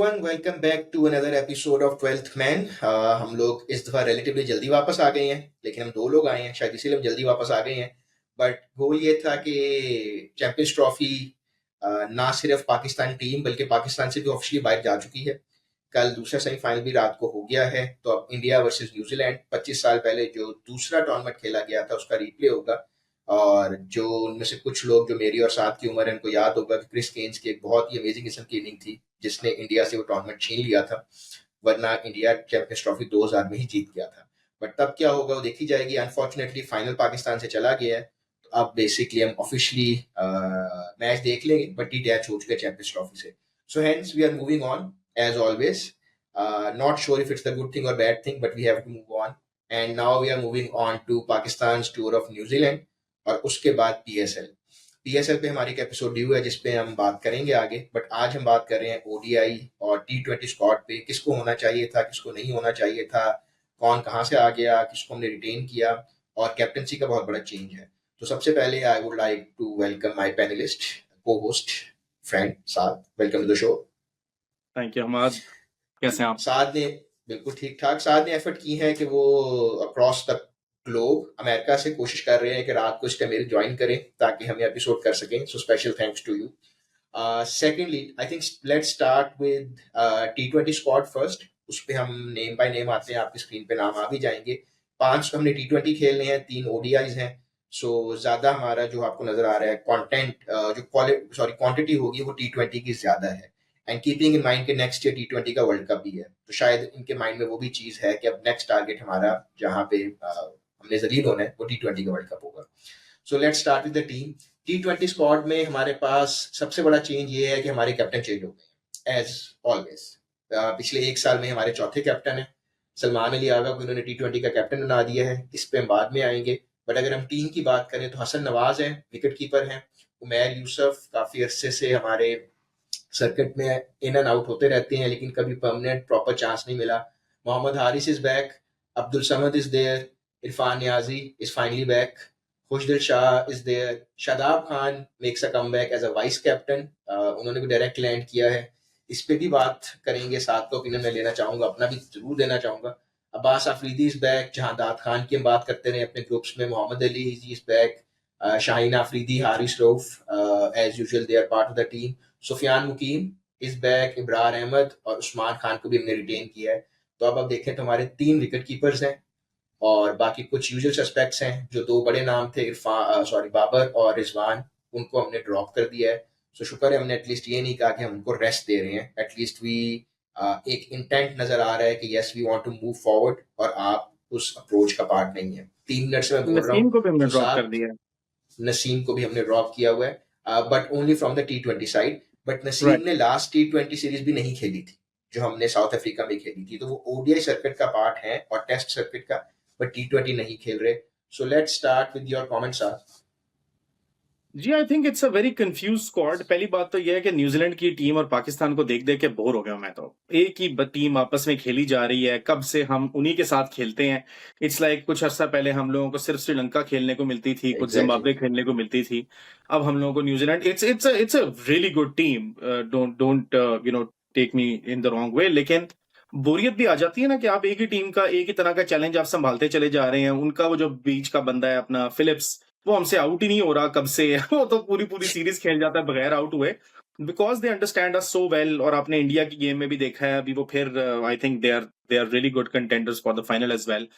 everyone, welcome back to another episode of 12th Man। हम लोग इस दफ़ा रिलेटिवली जल्दी वापस आ गए हैं, लेकिन हम 2 लोग आए हैं, शायद इसीलिए हम जल्दी वापस आ गए हैं। बट गोल ये था कि चैंपियंस ट्रॉफी ना सिर्फ पाकिस्तान टीम बल्कि पाकिस्तान से भी ऑफिशियली बाहर जा चुकी है। कल दूसरा सेमीफाइनल भी रात को हो गया है, तो अब इंडिया वर्सेस न्यूजीलैंड 25 साल पहले जो दूसरा टूर्नामेंट खेला गया था उसका रिप्ले होगा। और जो उनमें से कुछ लोग जो मेरी और साथ की उम्र है उनको याद होगा कि क्रिस केन्स की एक बहुत ही अमेजिंग किस्म की इनिंग थी जिसने इंडिया से वो टूर्नामेंट छीन लिया था, वरना इंडिया चैंपियंस ट्रॉफी 2000 में ही जीत गया था। बट तब क्या होगा वो देखी जाएगी। अनफॉर्चुनेटली फाइनल पाकिस्तान से चला गया है, तो अब बेसिकली हम ऑफिशियली मैच देख लेंगे, बट डिटैच हो चुके चैंपियंस ट्रॉफी से। So hence we are moving on as always. Not sure if it's the good thing और bad thing, but we have to move on. And now we are moving on to Pakistan tour of New Zealand और उसके बाद PSL पे हमारी एक episode due है जिसपे हम बात करेंगे आगे। बट आज हम बात कर रहे हैं ओडीआई और टी20 स्क्वाड पे, किसको होना चाहिए था, किसको नहीं होना चाहिए था, कौन कहाँ से आ गया, किसको हमने रिटेन किया, और कैप्टनसी का बहुत बड़ा चेंज है। तो सबसे पहले I would like to welcome my panelist, co host, friend Saad. Welcome to the show. Thank you Hamad, कैसे हैं आप? साद ने बिल्कुल ठीक ठाक। साद ने एफर्ट की है कि वो अक्रॉस द ग्लोब अमेरिका से कोशिश कर रहे हैं कि रात को इस टाइम मेरे ज्वाइन करें ताकि हम एपिसोड कर सकें। So special thanks to you. Secondly I think let's start with टी20 स्क्वाड फर्स्ट। उस पर हम नेम बाय नेम आते हैं, आपकी स्क्रीन पे नाम आ भी जाएंगे। 5 हमने टी20 खेलने हैं, 3 ओडीआईज हैं। सो ज्यादा हमारा जो आपको नजर आ रहा है कंटेंट, जो क्वांटिटी होगी वो टी20 की ज्यादा है। एंड कीपिंग इन माइंड के नेक्स्ट ईयर टी20 का वर्ल्ड कप भी है, तो शायद इनके माइंड में वो भी चीज है कि अब नेक्स्ट टारगेट हमारा जहाँ पे हमने जलील होना है वो टी20 का वर्ल्ड कप होगा। सो let's start with the team. T20 squad में हमारे पास सबसे बड़ा चेंज ये है कि हमारे कैप्टन चेंज हो गए एज ऑलवेज। पिछले 1 साल में हमारे चौथे कैप्टन है सलमान अली आगा को इन्होंने टी20 का कैप्टन बना दिया है। इस पे हम बाद में आएंगे। बट अगर हम टीम की बात करें तो हसन नवाज है, विकेट कीपर है। उमैर यूसुफ काफी अरसे से हमारे सर्किट में इन एंड आउट होते रहते हैं, लेकिन कभी परमानेंट प्रॉपर चांस नहीं मिला। Mohammad Haris is back, Abdul Samad is there, Irfan Niazi is finally back, Khushdil Shah is there, Shadab Khan makes a comeback as a vice captain. उन्होंने भी डायरेक्ट लैंड किया है। इस पे भी बात करेंगे, साथ को ओपिनियन में लेना चाहूंगा, अपना भी जरूर देना चाहूंगा। अब्बास आफरीदी इज बैक, जहां खान की हम बात करते रहे अपने ग्रुप्स में, Mohammad Ali is back, Shaheen Afridi, Haris Rauf as usual they are part of the team. Sufiyan Muqeem is back, Ibrar Ahmed और उस्मान खान को भी हमने रिटेन किया है। तो अब आप देखें तो हमारे 3 विकेट कीपर्स हैं और बाकी कुछ यूजुअल सस्पेक्ट्स हैं। जो 2 बड़े नाम थे बाबर और रिजवान, उनको हमने ड्रॉप कर दिया है। सो शुक्र है हमने एटलीस्ट ये नहीं कहा कि हम उनको रेस्ट दे रहे हैं। एटलीस्ट वी एक इंटेंट नजर आ रहा है कि yes we want to move forward, और आप उस अप्रोच का पार्ट नहीं है। 3 मिनट से मैं बोल रहा नसीम हूँ। को भी हमने सो ड्रॉप कर साथ दिया। नसीम को भी हमने ड्रॉप किया हुआ है, but only from the T20 side. But Naseem right. ने लास्ट टी20 सीरीज भी नहीं खेली थी जो हमने साउथ अफ्रीका में खेली थी, तो वो ओडीआई सर्किट का पार्ट है और टेस्ट सर्किट का, बट टी20 नहीं खेल रहे। So let's start with your comments. जी, I think it's a very confuse squad. पहली बात तो यह है कि न्यूजीलैंड की टीम और पाकिस्तान को देख देख के बोर हो गया मैं तो। एक ही टीम आपस में खेली जा रही है, कब से हम उन्हीं के साथ खेलते हैं। इट्स लाइक कुछ अर्सा पहले हम लोगों को सिर्फ श्रीलंका खेलने को मिलती थी, कुछ एग्जैक्टली। जिम्बाब्वे खेलने को मिलती थी। अब हम लोगों को New Zealand, it's a really good team. Don't take me in the wrong way, लेकिन बोरियत भी आ जाती है ना कि आप एक ही टीम का, एक ही तरह का चैलेंज आप संभालते चले जा रहे हैं। उनका वो जो बीच का बंदा है अपना फिलिप्स, वो हमसे आउट ही नहीं हो रहा कब से। वो तो पूरी पूरी सीरीज खेल जाता है बगैर आउट हुए, because they understand us so well. और आपने इंडिया की गेम में भी देखा है अभी, वो फिर I think they are really good contenders for the final as well.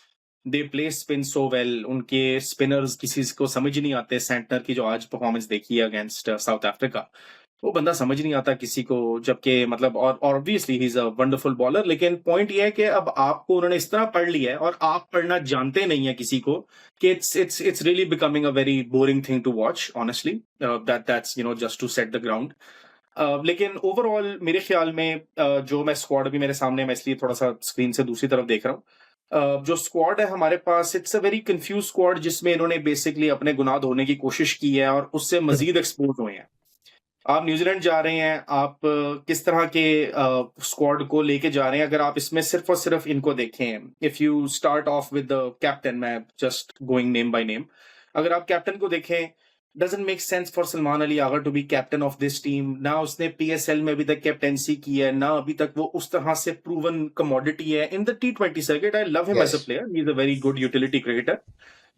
They play spin so well. उनके स्पिनर्स किसी को समझ ही नहीं आते। सेंटनर की जो आज परफॉर्मेंस देखी है अगेंस्ट साउथ अफ्रीका, वो बंदा समझ नहीं आता किसी को, जबकि मतलब, और obviously he is a wonderful bowler. लेकिन पॉइंट ये है कि अब आपको उन्होंने इस तरह पढ़ लिया है और आप पढ़ना जानते नहीं है किसी को, कि it's really becoming a very boring thing to watch honestly. That's just to set the ground. लेकिन ओवरऑल मेरे ख्याल में जो मैं स्क्वाड अभी मेरे सामने, मैं इसलिए थोड़ा सा स्क्रीन से दूसरी तरफ देख रहा हूँ। जो स्क्वाड है हमारे पास, it's a very confuse squad, जिसमें इन्होंने बेसिकली अपने गुनाह धोने की कोशिश की है और उससे मजीद एक्सपोज हुए हैं। आप न्यूजीलैंड जा रहे हैं, आप किस तरह के स्क्वाड को लेके जा रहे हैं? अगर आप इसमें सिर्फ और सिर्फ इनको देखें, if you start off with the captain, मैं just going name by name. अगर आप कैप्टन को देखें doesn't make sense for Salman Ali Agha to be captain of this team. ना उसने PSL में अभी तक कैप्टेंसी की है, ना अभी तक वो उस तरह से proven commodity है in the T20 circuit. I love him as a Yes. player. He's a very good utility cricketer.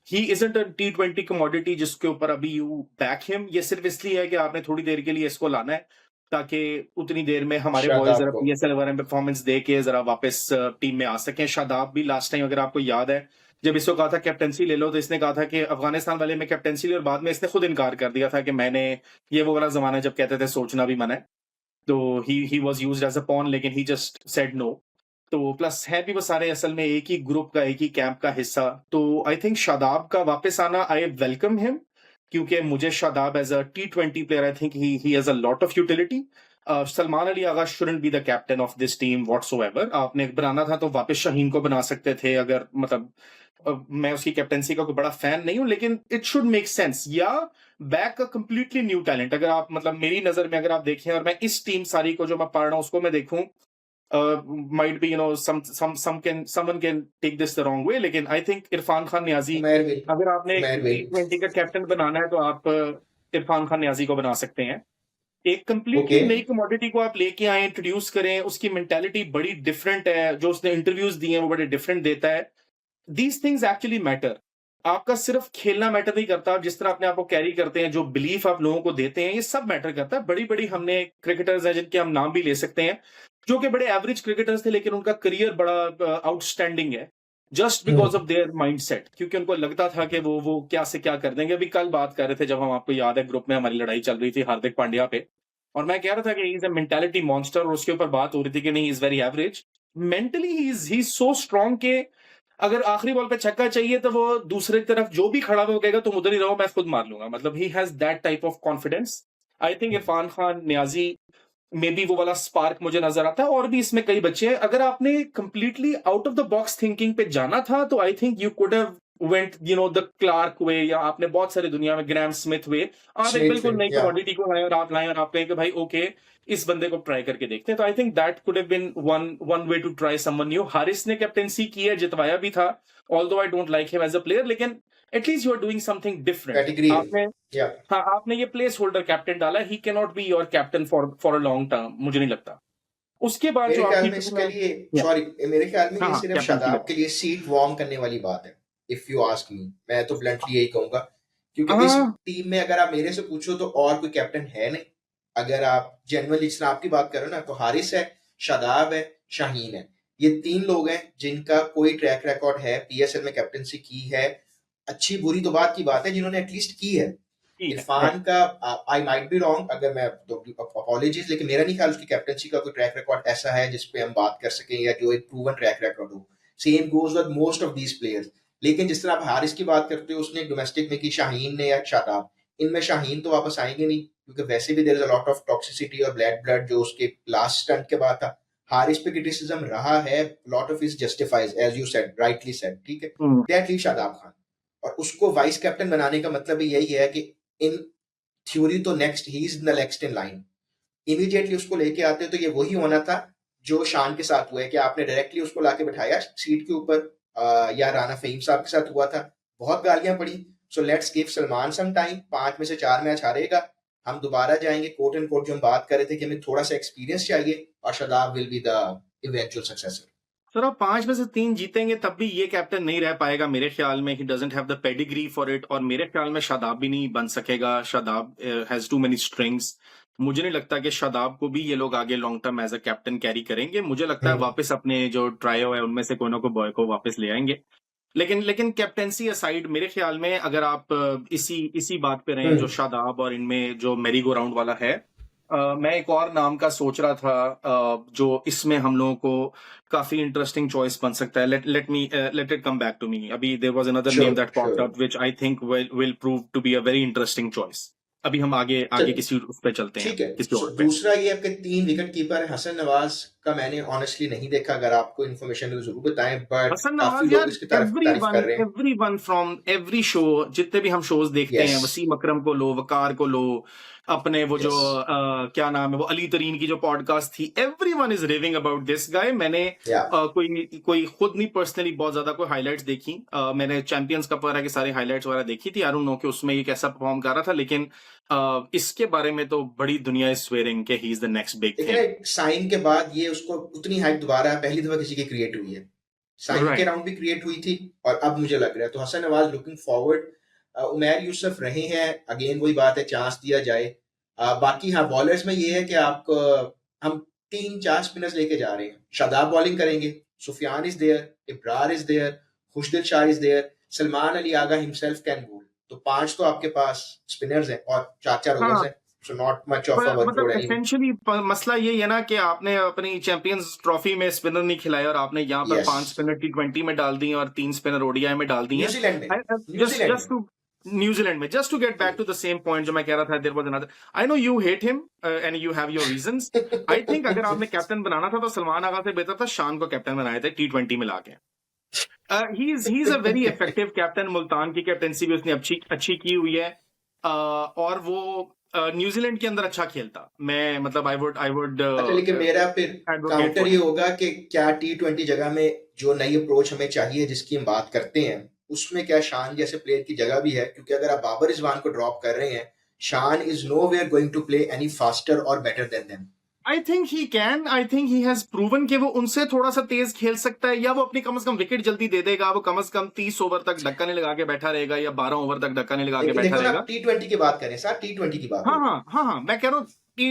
He isn't a T20 commodity जिसके ऊपर अभी you back him. ये सिर्फ इसलिए है कि आपने थोड़ी देर के लिए इसको लाना है ताकि उतनी देर में हमारे बॉयज शादाब जरा को PSL वगैरह में परफॉर्मेंस दे के जरा वापस टीम में आ सकें. शादाब भी लास्ट टाइम अगर आपको याद है जब इसको कहा था कैप्टेंसी ले लो तो इसने कहा था कि अफगानिस्तान वाले में कैप्टेंसी ली और बाद में इसने खुद इनकार कर दिया था कि मैंने ये वो वाला जमाना जब कहते थे सोचना भी मना है. तो he was used as a pawn लेकिन ही जस्ट सेड नो. तो प्लस है भी वो सारे असल में एक ही ग्रुप का एक ही कैंप का हिस्सा. तो आई थिंक शादाब का वापस आना आई वेलकम हिम क्योंकि मुझे Shadab as a T20 player I think he has a lot of utility. Salman Ali Agha shouldn't be the captain of this team whatsoever. आपने बनाना था तो वापस शाहीन को बना सकते थे अगर मतलब मैं उसकी कैप्टेंसी का कोई बड़ा फैन नहीं हूं लेकिन इट शुड मेक सेंस या back a completely new talent. अगर आप मतलब मेरी नजर में अगर आप देखें और मैं इस टीम सारी को जो मैं पढ़ रहा हूं उसको मैं देखूं might be someone can take this the wrong way लेकिन I think Irfan Khan Niazi Umar will अगर आपने उमर विल T20 का कैप्टन बनाना है तो आप इरफान खान न्याजी को बना सकते हैं. एक कंप्लीटली ओके नई कमोडिटी को आप लेके आए इंट्रोड्यूस करें. उसकी मेंटालिटी बड़ी डिफरेंट है. जो उसने इंटरव्यूज दिए हैं वो बड़े डिफरेंट देता है. These things actually matter. आपका सिर्फ खेलना मैटर नहीं करता. जिस तरह अपने आप को कैरी करते हैं जो बिलीफ आप लोगों को देते हैं ये सब मैटर करता है. बड़ी बड़ी हमने क्रिकेटर्स हैं जिनके हम नाम भी ले सकते हैं जो कि बड़े एवरेज क्रिकेटर्स थे लेकिन उनका करियर बड़ा आउटस्टैंडिंग है just because of their mindset. क्योंकि उनको लगता था कि वो क्या से क्या कर देंगे. अभी कल बात कर रहे थे जब हम आपको याद है ग्रुप में हमारी लड़ाई चल रही थी हार्दिक पांड्या पे और मैं कह रहा था कि ही इज अ मेंटालिटी मॉन्स्टर और उसके ऊपर बात हो रही थी कि नहीं is very average. Mentally he is so strong के अगर आखिरी बॉल पे छक्का चाहिए तो वो दूसरी तरफ जो भी खड़ा हो कहेगा तुम उधर ही रहो मैं खुद मार लूंगा. मतलब he has that type of confidence. I think Irfan Khan Niazi may be वो वाला स्पार्क मुझे नजर आता है. और भी इसमें कई बच्चे हैं. अगर आपने completely out of the box thinking पे जाना था तो I think you could have went the Clarke way या आपने बहुत सारी दुनिया में ग्रैम स्मिथ वे. आप एक स्मिथ बिल्कुल विल नई या कमोडिटी को लाए और आप लाए और आप कहें कि भाई ओके इस बंदे को ट्राई करके देखते हैं. तो I think that could have been one way to try someone new. Haris ने कैप्टेंसी की है जितवाया भी था although I don't like him as a player लेकिन at least you are doing something different. Category है आपने या हाँ आपने ये प्लेस होल्डर कैप्टन डाला. He can not be your captain for a long term मुझे नहीं लगता. उसके बाद मेरे जो ख्याल आपकी में टीम इसके है लिए या सॉरी मेरे ख्याल में हाँ ये हाँ सिर्फ कैप्टनसी शादाब में के लिए सीट वार्म करने वाली बात है. इफ यू आस्क मी मैं तो ब्लंटली यही कहूंगा क्योंकि इस हाँ टीम में अगर आप मेरे से पूछो तो और कोई कैप्टन है नहीं. अगर आप जेनुअनली जिस आपकी बात करो ना तो हारिस है, शादाब है, शाहीन है. ये तीन लोग हैं जिनका कोई ट्रैक रिकॉर्ड है, PSL में कैप्टनसी की है. अच्छी बुरी तो बात की बात है जिन्होंने एटलीस्ट की है. ठीक है इरफान का आई माइट बी रॉन्ग अगर मैं तो अपॉलॉजीज लेकिन मेरा नहीं ख्याल उसकी कैप्टनसी का कोई ट्रैक रिकॉर्ड ऐसा है जिस पे हम बात कर सकें या जो एक प्रूवन ट्रैक रिकॉर्ड हो. Same goes with most of these players. लेकिन जिस तरह आप हारिस की बात करते हो उसने डोमेस्टिक में की, शाहीन ने या शादाब, इनमें शाहीन तो वापस आएंगे नहीं क्योंकि वैसे भी there is a lot of toxicity और ब्लड जो उसके लास्ट स्टंट के बाद था. हारिस पे क्रिटिसिज्म रहा है, lot of is justifies as you said rightly said. ठीक है, hmm, that leave Shadab Khan. और उसको वाइस कैप्टन बनाने का मतलब भी यही है कि इन थ्योरी तो next he is the next in line. Immediately उसको लेके आते तो ये वही होना था जो शान के साथ हुआ है कि आपने डायरेक्टली उसको लाके बिठाया सीट के ऊपर. या राना फहीम साहब के साथ हुआ था. बहुत गालियां पड़ी. So let's give Salman some time. 5 में से 4 मैच हारेगा, हम दोबारा जाएंगे कोट एंड कोट जो हम बात कर रहे थे कि हमें थोड़ा सा एक्सपीरियंस चाहिए और Shadab will be the eventual successor. Sir आप 5 में से 3 जीतेंगे तब भी ये कैप्टन नहीं रह पाएगा मेरे ख्याल में. He doesn't have the pedigree for it और मेरे ख्याल में शादाब भी नहीं बन सकेगा. Shadab has too many strings. मुझे नहीं लगता कि शादाब को भी ये लोग आगे long term as a captain carry करेंगे. मुझे लगता है वापस अपने जो ट्रायो है उनमें से कोई ना कोई बॉय को वापस ले आएंगे. लेकिन कैप्टेंसी असाइड मेरे ख्याल में अगर आप इसी बात पे रहें जो शादाब और इनमें जो मेरी गो राउंड वाला है. मैं एक और नाम का सोच रहा था जो इसमें हम लोगों को काफी इंटरेस्टिंग चॉइस बन सकता है. Let it come back to me. अभी there was another name that popped up which I think will prove to be a very interesting choice. अभी हम आगे किसी उस पे चलते हैं. ठीक है. किसी और पे. दूसरा ये आपके 3 विकेट कीपर है, हसन नवाज, का मैंने ऑनेस्टली नहीं देखा, अगर आपको इन्फॉर्मेशन है तो जरूर बताएं, बट हसन काफी नवाज लोग यार, इसकी तारीफ कर रहे हैं। एवरीवन फ्रॉम एवरी शो, जितने भी हम शोज देखते हैं, यस, वसीम अकरम को लो, वकार को लो, अपने वो जो यस, क्या नाम है, वो अली तरीन की जो पॉडकास्ट थी, everyone is raving about this guy. मैंने या कोई कोई खुद नहीं पर्सनली बहुत ज्यादा कोई हाइलाइट्स देखी, मैंने चैंपियंस कप वगैरह की सारी हाइलाइट्स वगैरह देखी थी, आई डोंट नो कि उसमें ये कैसा परफॉर्म कर रहा था, लेकिन इसके बारे में तो बड़ी दुनिया इज स्वेरिंग कि he is the next big लेकिन थिंग। साइन के बाद ये उसको उतनी हाइप दोबारा पहली दफा किसी की क्रिएट हुई है। साइन के राइट। राउंड भी क्रिएट हुई थी और अब मुझे लग रहा है, तो हसन नवाज लुकिंग फॉरवर्ड। उमैर यूसुफ रहे हैं, अगेन वही बात है, चांस दिया जाए। बाकी हाँ, बॉलर्स में ये है कि आप हम 3-4 स्पिनर्स लेके जा रहे हैं। शादाब बॉलिंग करेंगे, Sufiyan is there, Ibrar is there, Khushdil Shah is there, Salman Ali Agha himself can bowl. तो 5 तो आपके पास स्पिनर्स हैं और 4-4 ओवर्स हाँ, हैं, so not much of a मतलब वर्कलोड एनीवे। एसेंशियली मसला ये है ना कि आपने अपनी चैंपियंस ट्रॉफी में स्पिनर नहीं खिलाया और आपने यहाँ पर यस, 5 स्पिनर T20 में डाल दिए और 3 स्पिनर ओडीआई में डाल दिए। न्यूजीलैंड में, जस्ट न्यूजीलैंड जस्ट में। टू न्यूजीलैंड में, just to get back to the same point जो मैं कह रहा था, there was another, I know you hate him and you have your reasons. I think अगर आपने कैप्टन बनाना था तो सलमान आगा से बेहतर था शान को कैप्टन बनाए थे T20 में लाके। ही is a very effective captain, Multan की कैप्टनसी भी उसने अच्छी अच्छी की हुई है। और वो न्यूजीलैंड के अंदर अच्छा खेलता, मैं मतलब आई वुड अच्छा, लेकिन मेरा फिर एडवोकेट काउंटर फॉर ये हिम। होगा कि क्या T20 जगह में जो नई अप्रोच हमें चाहिए, जिसकी हम बात करते हैं, उसमें क्या शान जैसे प्लेयर की जगह भी है? क्योंकि अगर आप बाबर रिजवान को ड्रॉप कर रहे हैं, Shan is nowhere going to play any faster और better than them. I think he has proven कि वो उनसे थोड़ा सा तेज खेल सकता है, या वो अपनी कम से कम विकेट जल्दी दे देगा, वो कम से कम 30 ओवर तक ढक्का नहीं लगा के बैठा रहेगा या 12 ओवर तक ढक्का नहीं लगा के लेकिन बैठा देखो ना, रहेगा। आप T20 की बात करें सर, T20 की बात हाँ हो रही है। हाँ हाँ हाँ, मैं कह रहा हूँ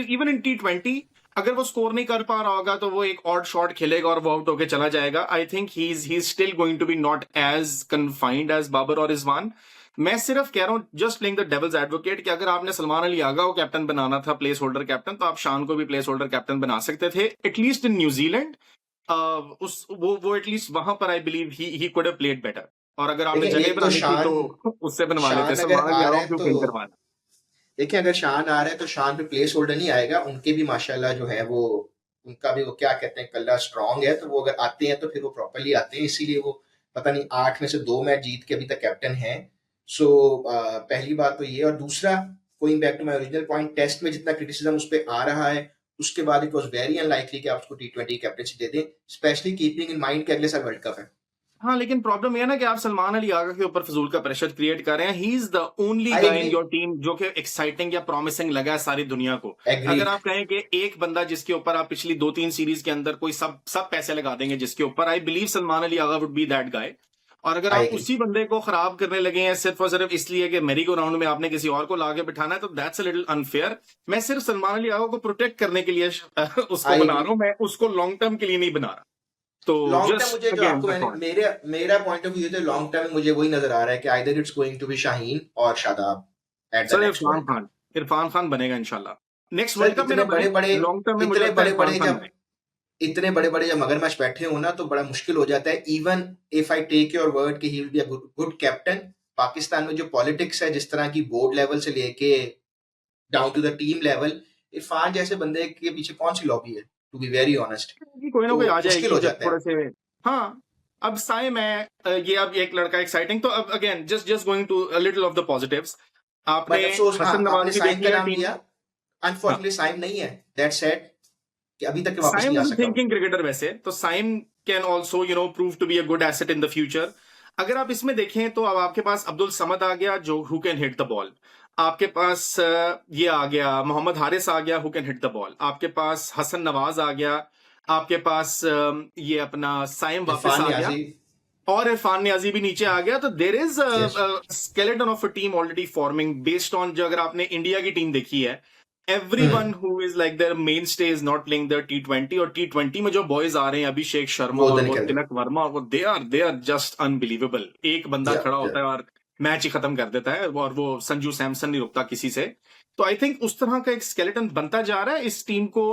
इवन इन T20 अगर वो स्कोर नहीं कर पा रहा होगा तो वो एक ऑड शॉट खेलेगा और वो आउट होके चला जाएगा। I think he is still going to be not as confined as Babar और रिजवान। मैं सिर्फ कह रहा हूँ, just playing the devil's advocate, कि अगर आपने सलमान अली आगा को कैप्टन बनाना था, प्लेस होल्डर कैप्टन, तो आप शान को भी प्लेस होल्डर कैप्टन बना सकते थे, एटलीस्ट इन न्यूजीलैंड। उस वो एटलीस्ट वहां पर I believe he could have played better. और अगर आपने लेकिन जगह एक तो बनानी थी तो शान, उससे बनवा लेते, शान अगर सलमान अली आ आगा रहा को है क्यों तो पिन करवाना। देखिए, अगर शान आ रहा है तो शान पे प्लेस होल्डर नहीं आएगा, उनके भी माशाल्लाह जो है वो, उनका भी वो क्या कहते हैं, कल्ला स्ट्रांग है, तो वो अगर आते हैं तो फिर वो प्रॉपरली आते हैं, इसीलिए वो पता नहीं 8 में से 2 मैच जीत के अभी तक कैप्टन हैं। सो पहली बात तो ये, और दूसरा, going back to my original point, test में जितना क्रिटिसिज्म उस पर आ रहा है, उसके बाद इट वॉज वेरी अनलाइकली कि आप उसको T20 कैप्टनसी दे दें, स्पेशली कीपिंग इन माइंड कि अगले साल वर्ल्ड कप है। हाँ, लेकिन प्रॉब्लम ये है ना कि आप सलमान अली आगा के ऊपर फजूल का प्रेशर क्रिएट कर रहे हैं। He is the only I guy in agree, your team जो कि एक्साइटिंग या प्रॉमिसिंग लगा है सारी दुनिया को। अगर एग्रीड। आप कहें कि एक बंदा जिसके ऊपर आप पिछली 2-3 सीरीज के अंदर कोई सब सब पैसे लगा देंगे जिसके ऊपर, I believe Salman Ali Agha would be that guy. और अगर आई आप एग्री, उसी बंदे को खराब करने लगे हैं सिर्फ और सिर्फ इसलिए कि मेरी को राउंड में आपने किसी और को लाके बिठाना है, तो दैट्स अ लिटिल अनफेयर। मैं सिर्फ सलमान अली आगा को प्रोटेक्ट करने के लिए उसको आई बना एग्री। रहा हूं, मैं उसको लॉन्ग टर्म के लिए नहीं बना रहा। तो लॉन्ग टर्म जस्ट मुझे, जो अगेन आपको मैंने, मेरा पॉइंट ऑफ व्यू है, लॉन्ग टर्म में मुझे वही नजर आ रहा है कि either it's going to be Shaheen और Shadab at the sir next World Cup. Irfan Khan बनेगा इंशाल्लाह, नेक्स्ट सर वर्ल्ड कप में ना बने, लॉन्ग टर्म में मुझे लगता है इरफान खान बने। इतने बड़े बड़े जब मगरमच्छ बैठे हो ना, तो बड़ा मुश्किल हो जाता है। Even if I take your word कि he will be a good captain, Pakistan में जो पॉलिटिक्स है, जिस तरह की बोर्ड लेवल से लेके down to the team level, Irfan जैसे बंदे के पीछे कौन सी लॉबी है, टू बी वेरी ऑनेस्ट। कि कोई ना तो कोई आ मुश्किल जाएगी हो जब जाता थोड़े है। से। हाँ, अब साइम है, ये अब एक लड़का एक्साइटिंग, तो अब again just just going to a little of the positives. आपने बट अफसोस, हाँ, हसन नवाज आपने की साइम देखी का है नाम टीम। लिया, हाँ, अनफॉर्चुनेटली साइम नहीं है, दैट सेड कि अभी तक वापस साइम नहीं आ इज अ सका वो। थिंकिंग क्रिकेटर वैसे, तो Saim can also prove to be a good asset in the future. अगर आप इसमें देखें तो अब आपके पास अब्दुल समद आ गया जो who can hit the ball. आपके पास ये आ गया मोहम्मद हारिस आ गया who can hit the ball. आपके पास हसन नवाज आ गया। आपके पास ये अपना साइम वापस इरफान आ गया। नियाजी। और इरफान नियाजी भी नीचे आ गया। तो there is yes, skeleton of a team already forming based on, जो अगर आपने इंडिया की टीम देखी है, हम्म, everyone who is like their mainstay is not playing their T20। और T20 में जो बॉयज आ रहे हैं, अभिषेक शर्मा वो तो और वो निकल रहे। तिलक वर्मा, वो दे आर जस्ट अनबिलीवेबल। एक बंदा या खड़ा या होता है और मैच ही खत्म कर देता है, और वो संजू सैमसन नहीं रुकता किसी से। तो आई थिंक उस तरह का एक स्केलेटन बनता जा रहा है। इस टीम को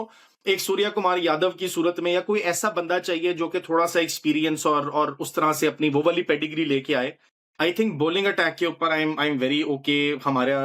एक सूर्या कुमार यादव की सूरत में या कोई ऐसा बंदा चाहिए जो कि थोड़ा सा एक्सपीरियंस और उस तरह से अपनी वो वाली पेडिग्री लेके आए। आई थिंक बॉलिंग अटैक के ऊपर आई एम वेरी ओके। हमारा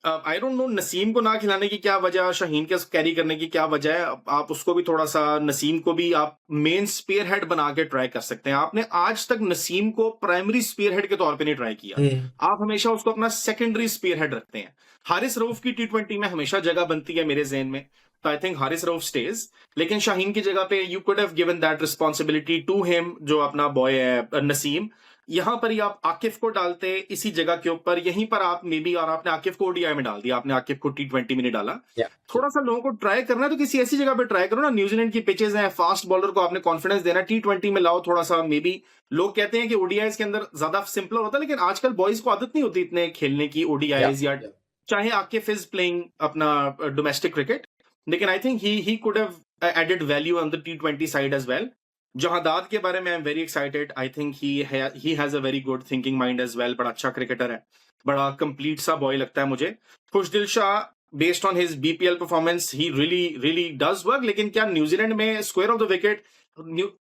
आई डोंट नो नसीम को ना खिलाने की क्या वजह, शाहीन के कैरी करने की क्या वजह है। आप उसको भी थोड़ा सा, नसीम को भी आप मेन स्पेयर हेड बना के ट्राई कर सकते हैं। आपने आज तक नसीम को प्राइमरी स्पेयर हेड के तौर पे नहीं ट्राई किया, हम्म। आप हमेशा उसको अपना सेकेंडरी स्पेयर हेड रखते हैं। हारिस रऊफ की T20 में हमेशा जगह बनती है मेरे जहन में, तो I think Haris Rauf stage. लेकिन शाहीन की जगह पे you could have given that responsibility to him, जो अपना बॉय है नसीम। यहां पर ही आप आकिफ को डालते इसी जगह के ऊपर, यहीं पर आप मे बी, और आपने आकिफ को ओडीआई में डाल दिया, आपने आकिफ को T20 में नहीं डाला। या थोड़ा सा लोगों को ट्राई करना है तो किसी ऐसी जगह पे ट्राई करो ना। न्यूजीलैंड की पिचेस हैं, फास्ट बॉलर को आपने कॉन्फिडेंस देना, T20 में लाओ थोड़ा सा। मे बी लोग कहते हैं कि ओडीआईज के अंदर ज्यादा सिंपलर होता है, लेकिन आजकल बॉयज को आदत नहीं होती इतने खेलने की या ओडीआईज, या या चाहे आकिफ इज प्लेइंग अपना डोमेस्टिक क्रिकेट, लेकिन I think he could have added value on the T20 side as well. Jahandad के बारे में I am very excited. I think he has a very good thinking mind as well. बड़ा अच्छा cricketer है, बड़ा complete सा boy लगता है मुझे। Khushdil Shah, based on his BPL performance, he really really does work. लेकिन क्या न्यूजीलैंड में स्क्वायर ऑफ द विकेट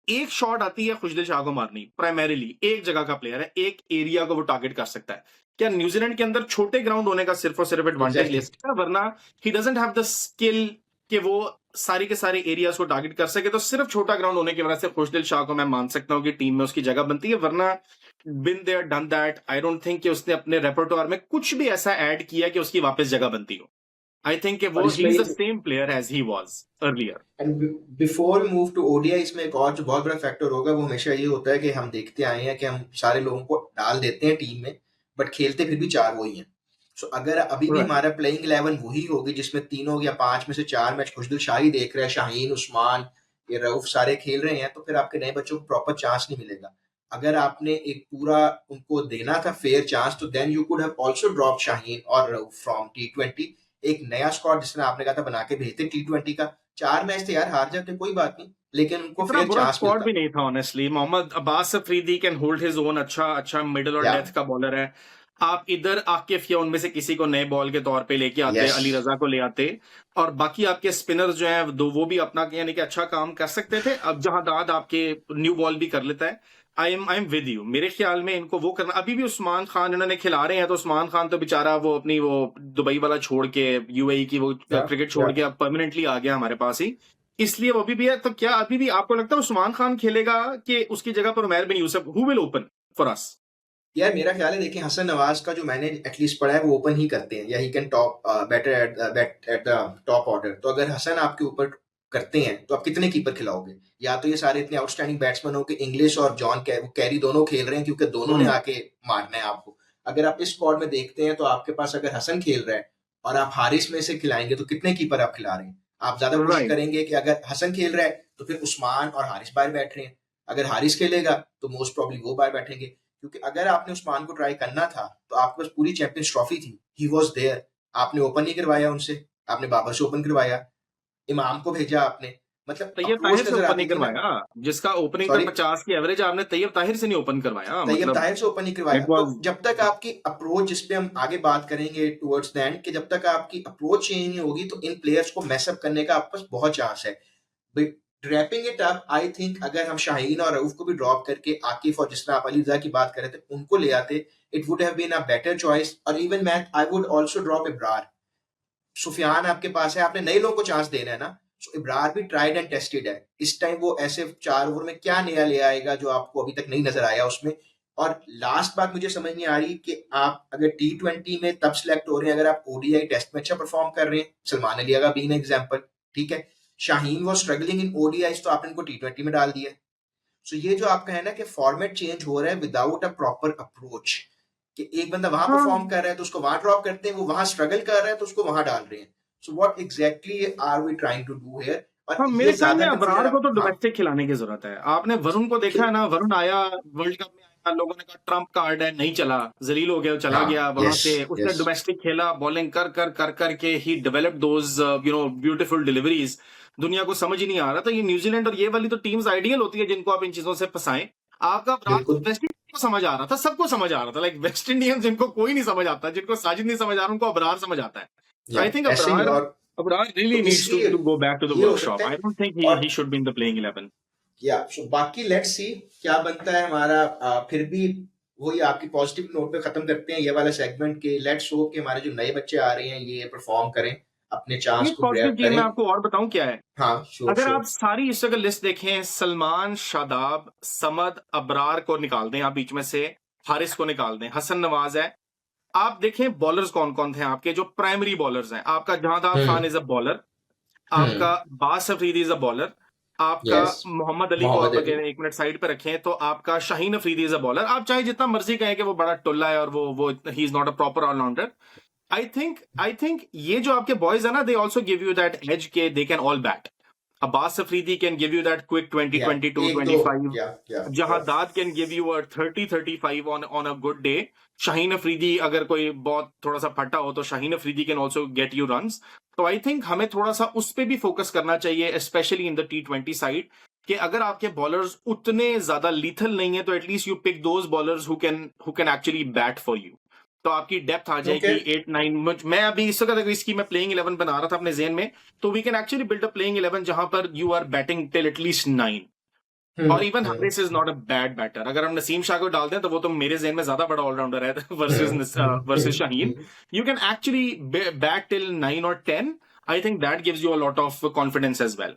एक शॉट आती है खुशदिल शाह को मारनी, प्राइमरीली एक जगह का प्लेयर है, एक एरिया को वो टारगेट कर सकता है। क्या न्यूजीलैंड के अंदर छोटे ग्राउंड होने का सिर्फ और सिर्फ एडवांटेज ले एग्जैक्टली। सकता है? वरना ही डजंट हैव द स्किल कि वो सारी के सारे एरियाज को टारगेट कर सके। तो सिर्फ छोटा ग्राउंड होने की वजह से खुशदिल शाह को मैं मान सकता हूं कि टीम में उसकी जगह बनती है, वरना been there done that. I don't think कि उसने अपने रेपर्टोर में कुछ भी ऐसा ऐड किया कि उसकी वापस जगह बनती हो। आई थिंक कि और वो ही इसमें is the same player as he was earlier. And before move to ODI, इसमें एक और जो बहुत बड़ा फैक्टर होगा वो हमेशा ये होता है कि हम देखते आए हैं कि हम सारे लोगों को डाल देते हैं टीम में, बट खेलते फिर भी चार वही हैं। सो अगर अभी भी राइट। हमारा प्लेइंग 11 वही होगी जिसमें तीनों या पांच में से चार मैच खुशदिल शाही देख रहे हैं, शाहीन, उस्मान, ये रऊफ सारे खेल रहे हैं, तो फिर आपके नए बच्चों को प्रॉपर चांस नहीं मिलेगा। अगर आपने एक पूरा उनको देना था फेयर चांस, तो then you could have also drop Shaheen और रऊफ फ्रॉम T20। एक नया स्क्वाड जिसने आपने कहा था बना के भेजते T20 का। चार मैच थे यार, हार जाते कोई बात नहीं, लेकिन उनको इतना फेयर बुरा चांस स्क्वाड मिलता। भी नहीं था honestly. Mohammad Abbas Afridi can hold his own, अच्छा अच्छा मिडिल और या डेथ का बॉलर है। आप इधर आकिफ या उनमें से किसी को नए बॉल के तौर पे लेके आते, यस अली रजा को ले आते, और बाकी आपके स्पिनर्स जो हैं दो, वो भी अपना यानी कि अच्छा काम कर सकते थे। अब जहादाद आपके न्यू बॉल भी कर लेता है। आई एम विद यू, मेरे ख्याल में इनको वो करना। अभी भी उस्मान खान इन्होंने खिला रहे हैं, तो उस्मान खान तो बेचारा वो अपनी वो दुबई वाला छोड़ के, यूएई की वो या क्रिकेट या छोड़ के अब परमानेंटली आ गया हमारे पास ही, इसलिए वो अभी भी है। तो क्या अभी भी आपको लगता है उस्मान खान खेलेगा कि उसकी जगह पर Umair bin Yousuf, who will open for us? यार मेरा ख्याल है, देखिए हसन नवाज का जो मैंने एटलीस्ट पढ़ा है वो ओपन ही करते हैं, या he can top better at the top order. तो अगर हसन आपके ऊपर करते हैं तो आप कितने कीपर खिलाओगे? या तो ये सारे इतने आउटस्टैंडिंग बैट्समैन हो कि इंग्लिश और जॉन कैरी दोनों खेल रहे हैं, क्योंकि दोनों ने हम्म। आके मारना है आपको। अगर आप इस स्क्वाड में देखते हैं तो आपके पास अगर हसन खेल रहा है और आप हारिस में से खिलाएंगे, तो कितने कीपर आप खिला रहे हैं? आप ज्यादा कोशिश राइट। करेंगे कि अगर हसन खेल रहा है तो फिर उस्मान और हारिस बाहर बैठ रहे हैं। अगर हारिस खेलेगा तो मोस्ट प्रॉब्ली वो बाहर बैठेंगे, क्योंकि अगर आपने उस्मान को ट्राई करना था तो आपके पास पूरी चैंपियंस ट्रॉफी थी, ही वॉज देयर। आपने ओपन नहीं करवाया उनसे, आपने बाबर से ओपन करवाया, इमाम को भेजा आपने, मतलब तैयब ताहिर अप्रोच से नजर ओपन आती नहीं थी ना। करवाया, जिसका ओपनिंग पर सॉरी, 50 की एवरेज, आपने तैयब ताहिर से नहीं ओपन करवाया, तैयब मतलब ताहिर से ओपन नहीं करवाया। इट तो वाज। जब तक आपकी अप्रोच, जिस पे हम आगे बात करेंगे टुवर्ड्स द एंड, कि जब तक आपकी अप्रोच चेंज नहीं होगी तो इन प्लेयर्स को मैसअप करने का आपके पास बहुत चांस है। Draping it up, I think अगर हम शाहीन और रऊफ को भी ड्रॉप करके आकिफ और जिस तरह आप अली रजा की बात कर रहे थे उनको ले आते, it would have been a better choice. और इवन मैं I would also drop Ibrar. Sufiyan आपके पास है, आपने नए लोगों को चांस देना है ना। सो इब्रार भी ट्राइड एंड टेस्टेड है। इस टाइम वो ऐसे 4 ओवर में क्या नया ले आएगा जो आपको अभी तक नहीं नजर आया उसमें। और लास्ट बात मुझे समझ नहीं आ रही कि आप अगर T20 में तब सिलेक्ट हो रहे हैं अगर आप ओडीआई टेस्ट में अच्छा परफॉर्म कर रहे हैं। सलमान अली का बीन एग्जाम्पल, ठीक है। Shaheen was struggling in ODI, तो आपने इनको T20 में डाल दिया। सो ये जो आपका है ना कि फॉर्मेट चेंज हो रहा है विदाउट अ प्रॉपर अप्रोच, कि एक बंदा वहां परफॉर्म हाँ। कर रहा है तो उसको वहां ड्रॉप करते हैं, वो वहां स्ट्रगल कर रहा है तो उसको वहां डाल रहे हैं। So what exactly are we trying to do here? और हाँ, ये मेरे ख्याल में ज्यादा कंफ्यूजन अबरार को अब, तो हाँ, डोमेस्टिक खिलाने की जरूरत है। आपने वरुण को देखा है ना, वरुण आया वर्ल्ड कप में आया, लोगों ने कहा ट्रम्प कार्ड है, नहीं चला, जलील हो गया, चला हाँ, गया वहां यस, से। उसने यस, डोमेस्टिक खेला, बॉलिंग कर कर कर कर के ही डेवलप दोज ब्यूटीफुल डिलीवरीज। दुनिया को समझ ही नहीं आ रहा था। ये न्यूजीलैंड और ये वाली तो टीम्स आइडियल होती है जिनको आप इन चीजों से फंसाएं। आपका अबरार बिल्कुल। वेस्ट इंडीज को समझ आ रहा था, सबको समझ आ रहा था। लाइक वेस्ट इंडियंस जिनको कोई नहीं समझ आता, जिनको साजिद नहीं समझ आ रहा, उनको अबरार समझ आता है। तो या आई थिंक ऐसे ही। अबरार, और Abrar really तो needs इसलिए to go back to the ये हो workshop. सकता I है। don't think और he should be in the playing 11. या सो बाकी लेट्स सी क्या बनता है हमारा। फिर भी वही आपकी पॉजिटिव नोट पे खत्म करते हैं ये वाला सेगमेंट के लेट्स होप कि हमारे जो नए बच्चे आ रहे हैं ये परफॉर्म करें, अपने चांस एक को पॉजिटिव ग्रैब चीज करें। मैं आपको और बताऊं क्या है। हाँ श्योर अगर आप श्योर। सारी इस जगह लिस्ट देखें, सलमान, शादाब, समद, अबरार को निकाल दें आप बीच में से, हारिस को निकाल दें, हसन नवाज है। आप देखें बॉलर्स कौन कौन थे आपके जो प्राइमरी बॉलर्स हैं। आपका Jahandar Khan hmm is a bowler, hmm. आपका बास अफरीदी इज अ बॉलर, आपका यस। मोहम्मद अली को मोहम्मद आप अली। अगर 1 मिनट साइड पे रखें तो आपका Shaheen Afridi is a bowler. आप चाहे जितना मर्जी कहें कि वो बड़ा टुल्ला है और वो he is not a proper allrounder. I think ये जो आपके बॉयज है ना, they also give you that edge के they can all bat. Abbas Afridi can give you that quick 20, या 22, एक दो। 25। या Jahandad can give you a 30, 35 on a good day. Shaheen Afridi अगर कोई बहुत थोड़ा सा फटा हो तो Shaheen Afridi can also get you runs. तो आई थिंक हमें थोड़ा सा उस पर भी फोकस करना चाहिए, specially in the T20 side, कि अगर आपके बॉलर्स उतने ज्यादा लीथल नहीं है तो at least you pick those bowlers who can actually bat for you. तो आपकी डेप्थ आ ओके। जाएगी 8, 9। मैं अभी इस वक्त अगर इसकी मैं प्लेइंग 11 बना रहा था अपने जेन में, तो we can actually build a playing 11 जहां पर you are batting till at least 9। और even hmm. Haris is not a bad batter. अगर हम नसीम शाह को डाल दें तो वो तो मेरे जेन में ज्यादा बड़ा ऑलराउंडर है versus Shaheen. You can actually bat till 9 और 10। I think that gives you a lot of confidence as well.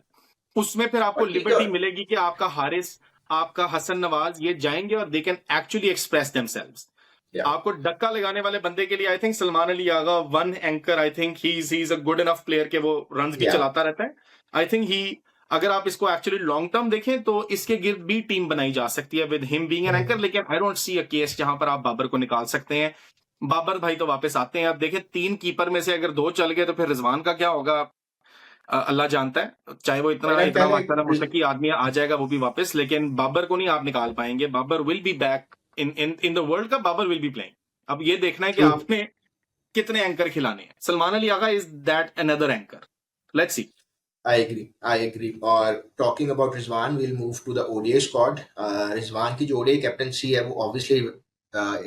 उसमें फिर आपको और ठीक है। लिबर्टी मिलेगी कि आपका हारिस, आपका हसन नवाज ये जाएंगे और they can actually express themselves. या आपको डक्का लगाने वाले बंदे के लिए I think Salman Ali Agha one anchor. I think he is a good enough player के वो रन भी या चलाता रहता है। आई थिंक ही, अगर आप इसको एक्चुअली लॉन्ग टर्म देखें तो इसके गिर्द भी टीम बनाई जा सकती है with him being an anchor. लेकिन आई डोंट सी अ केस जहां पर आप बाबर को निकाल सकते हैं। बाबर भाई तो वापस आते हैं। अब देखें 3 कीपर में से अगर 2 चल गए तो फिर रिजवान का क्या होगा, अल्लाह जानता है। चाहे वो इतना मैंने इतना पहले माशाल्लाह मुत्तकी आदमी आ जाएगा वो भी वापस, लेकिन बाबर को नहीं आप निकाल पाएंगे। Babar will be back in in in the world cup. Babar will be playing. अब ये देखना है कि ट्रू। आपने कितने एंकर खिलाने हैं। Salman Ali Agha is that another anchor. Let's see. I agree I agree. और talking about Rizwan will move to the ODI squad. Rizwan की जो ओडीआई कैप्टनसी है वो obviously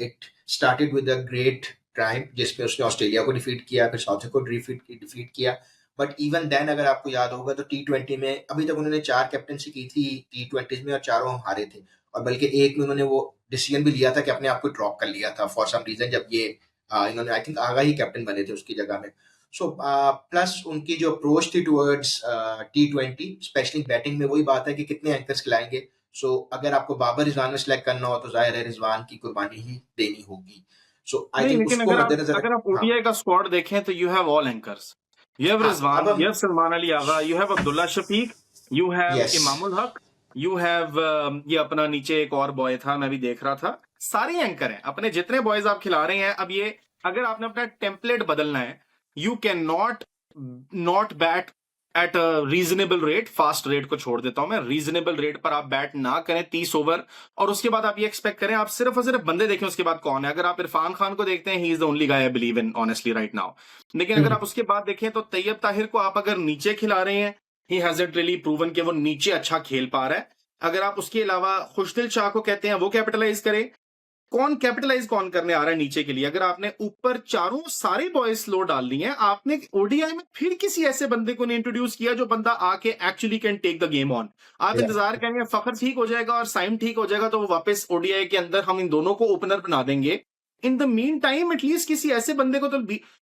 it started with a great time जिसमें उसने ऑस्ट्रेलिया को डिफीट किया, फिर साउथ अफ्रीका को डिफीट किया। बट इवन देन अगर आपको याद होगा तो T20 में अभी तक उन्होंने 4 कैप्टनसी की थी T20 में, और चारों हम हारे थे। और बल्कि एक में उन्होंने वो डिसीजन भी लिया था कि अपने आप को ड्रॉप कर लिया था फॉर सम रीजन, जब ये इन्होंने I think Agha he captain बने थे उसकी जगह में। सो प्लस उनकी जो अप्रोच थी टुवर्ड्स T20 स्पेशली बैटिंग में, वही बात है कि कितने एंकर्स खिलाएंगे। सो अगर आपको बाबर रिजवान में सेलेक्ट करना हो तो जाहिर है रिजवान की कुर्बानी ही देनी होगी। सो आई नहीं, थिंक लेकिन उसको मद्देनजर। अगर आप हाँ। ओडीआई का स्क्वाड देखें तो you have all anchors. You have हाँ अब Rizwan, hmm. You have Salman Ali Agha, you have Abdullah Shafique, you have yes. Imamul Haq, you have ये अपना नीचे एक और बॉय था मैं भी देख रहा था। सारे एंकर हैं अपने जितने बॉयज आप खिला रहे हैं। अब ये अगर आपने अपना टेम्पलेट बदलना है, you can not not bat at a reasonable rate. Fast rate को छोड़ देता हूं मैं, रीजनेबल रेट पर आप बैट ना करें 30 ओवर। और उसके बाद आप ये एक्सपेक्ट करें, आप सिर्फ और सिर्फ बंदे देखें उसके बाद कौन है। अगर आप इरफान खान को देखते हैं, he is the only guy I believe in honestly right now. लेकिन अगर आप उसके बाद देखें तो तैयब ताहिर को आप अगर नीचे खिला रहे हैं, ही हैजंट रियली प्रूवन कि वो नीचे अच्छा खेल पा रहा है। अगर आप उसके अलावा खुशदिल शाह को कहते हैं वो कैपिटलाइज करे, कौन करने आ रहा है नीचे के लिए। अगर आपने ऊपर चारों सारे बॉयज स्लो डाल दिए हैं, आपने ओडीआई में फिर किसी ऐसे बंदे को नहीं इंट्रोड्यूस किया जो बंदा आके actually can take the game on. आप या इंतजार करेंगे फखर ठीक हो जाएगा और साइम ठीक हो जाएगा तो वो वापस ओडीआई के अंदर हम इन दोनों को ओपनर बना देंगे। In the mean time at least किसी ऐसे बंदे को तो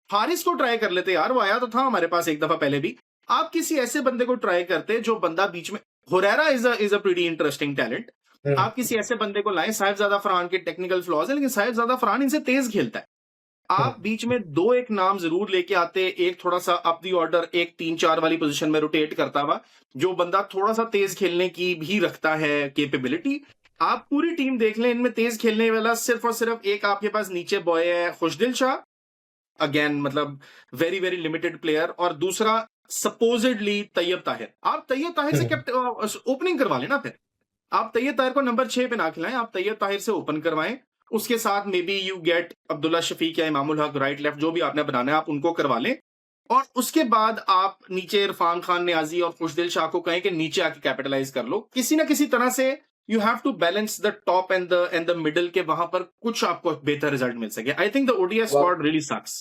हारिस को ट्राई कर लेते यार, वो आया तो था हमारे पास एक दफा पहले भी। आप किसी ऐसे बंदे को ट्राई करते जो बंदा बीच में, Huraira is a pretty interesting talent. आप किसी ऐसे बंदे को लाएं, साहिबजादा फरहान के टेक्निकल फ्लॉज है लेकिन साहिबजादा फरहान इनसे तेज खेलता है। आप बीच में 2 एक नाम जरूर लेके आते, एक थोड़ा सा अप दी ऑर्डर, एक 3-4 वाली पोजीशन में रोटेट करता हुआ, जो बंदा थोड़ा सा तेज खेलने की भी रखता है कैपेबिलिटी। आप पूरी टीम देख लें, इनमें तेज खेलने वाला सिर्फ और सिर्फ एक आपके पास नीचे बॉय है खुशदिल शाह, अगेन मतलब वेरी वेरी लिमिटेड प्लेयर, और दूसरा सपोजिडली तैयब ताहिर। आप तैयब ताहिर से कैप्टन ओपनिंग करवा लेना। फिर आप तैयब ताहिर को नंबर 6 पे ना खिलाएं, आप तैयब ताहिर से ओपन करवाएं। उसके साथ maybe you get Abdullah Shafique या इमामुल हक राइट लेफ्ट, जो भी आपने बनाना है आप उनको करवा लें। और उसके बाद आप नीचे इरफान खान, नियाजी और खुशदिल शाह को कहें कि नीचे आके कैपिटलाइज कर लो किसी ना किसी तरह से। You have to balance the top and the middle के, वहां पर कुछ आपको बेहतर रिजल्ट मिल सके। आई थिंक द ओडीआई अब स्क्वाड रियली सक्स।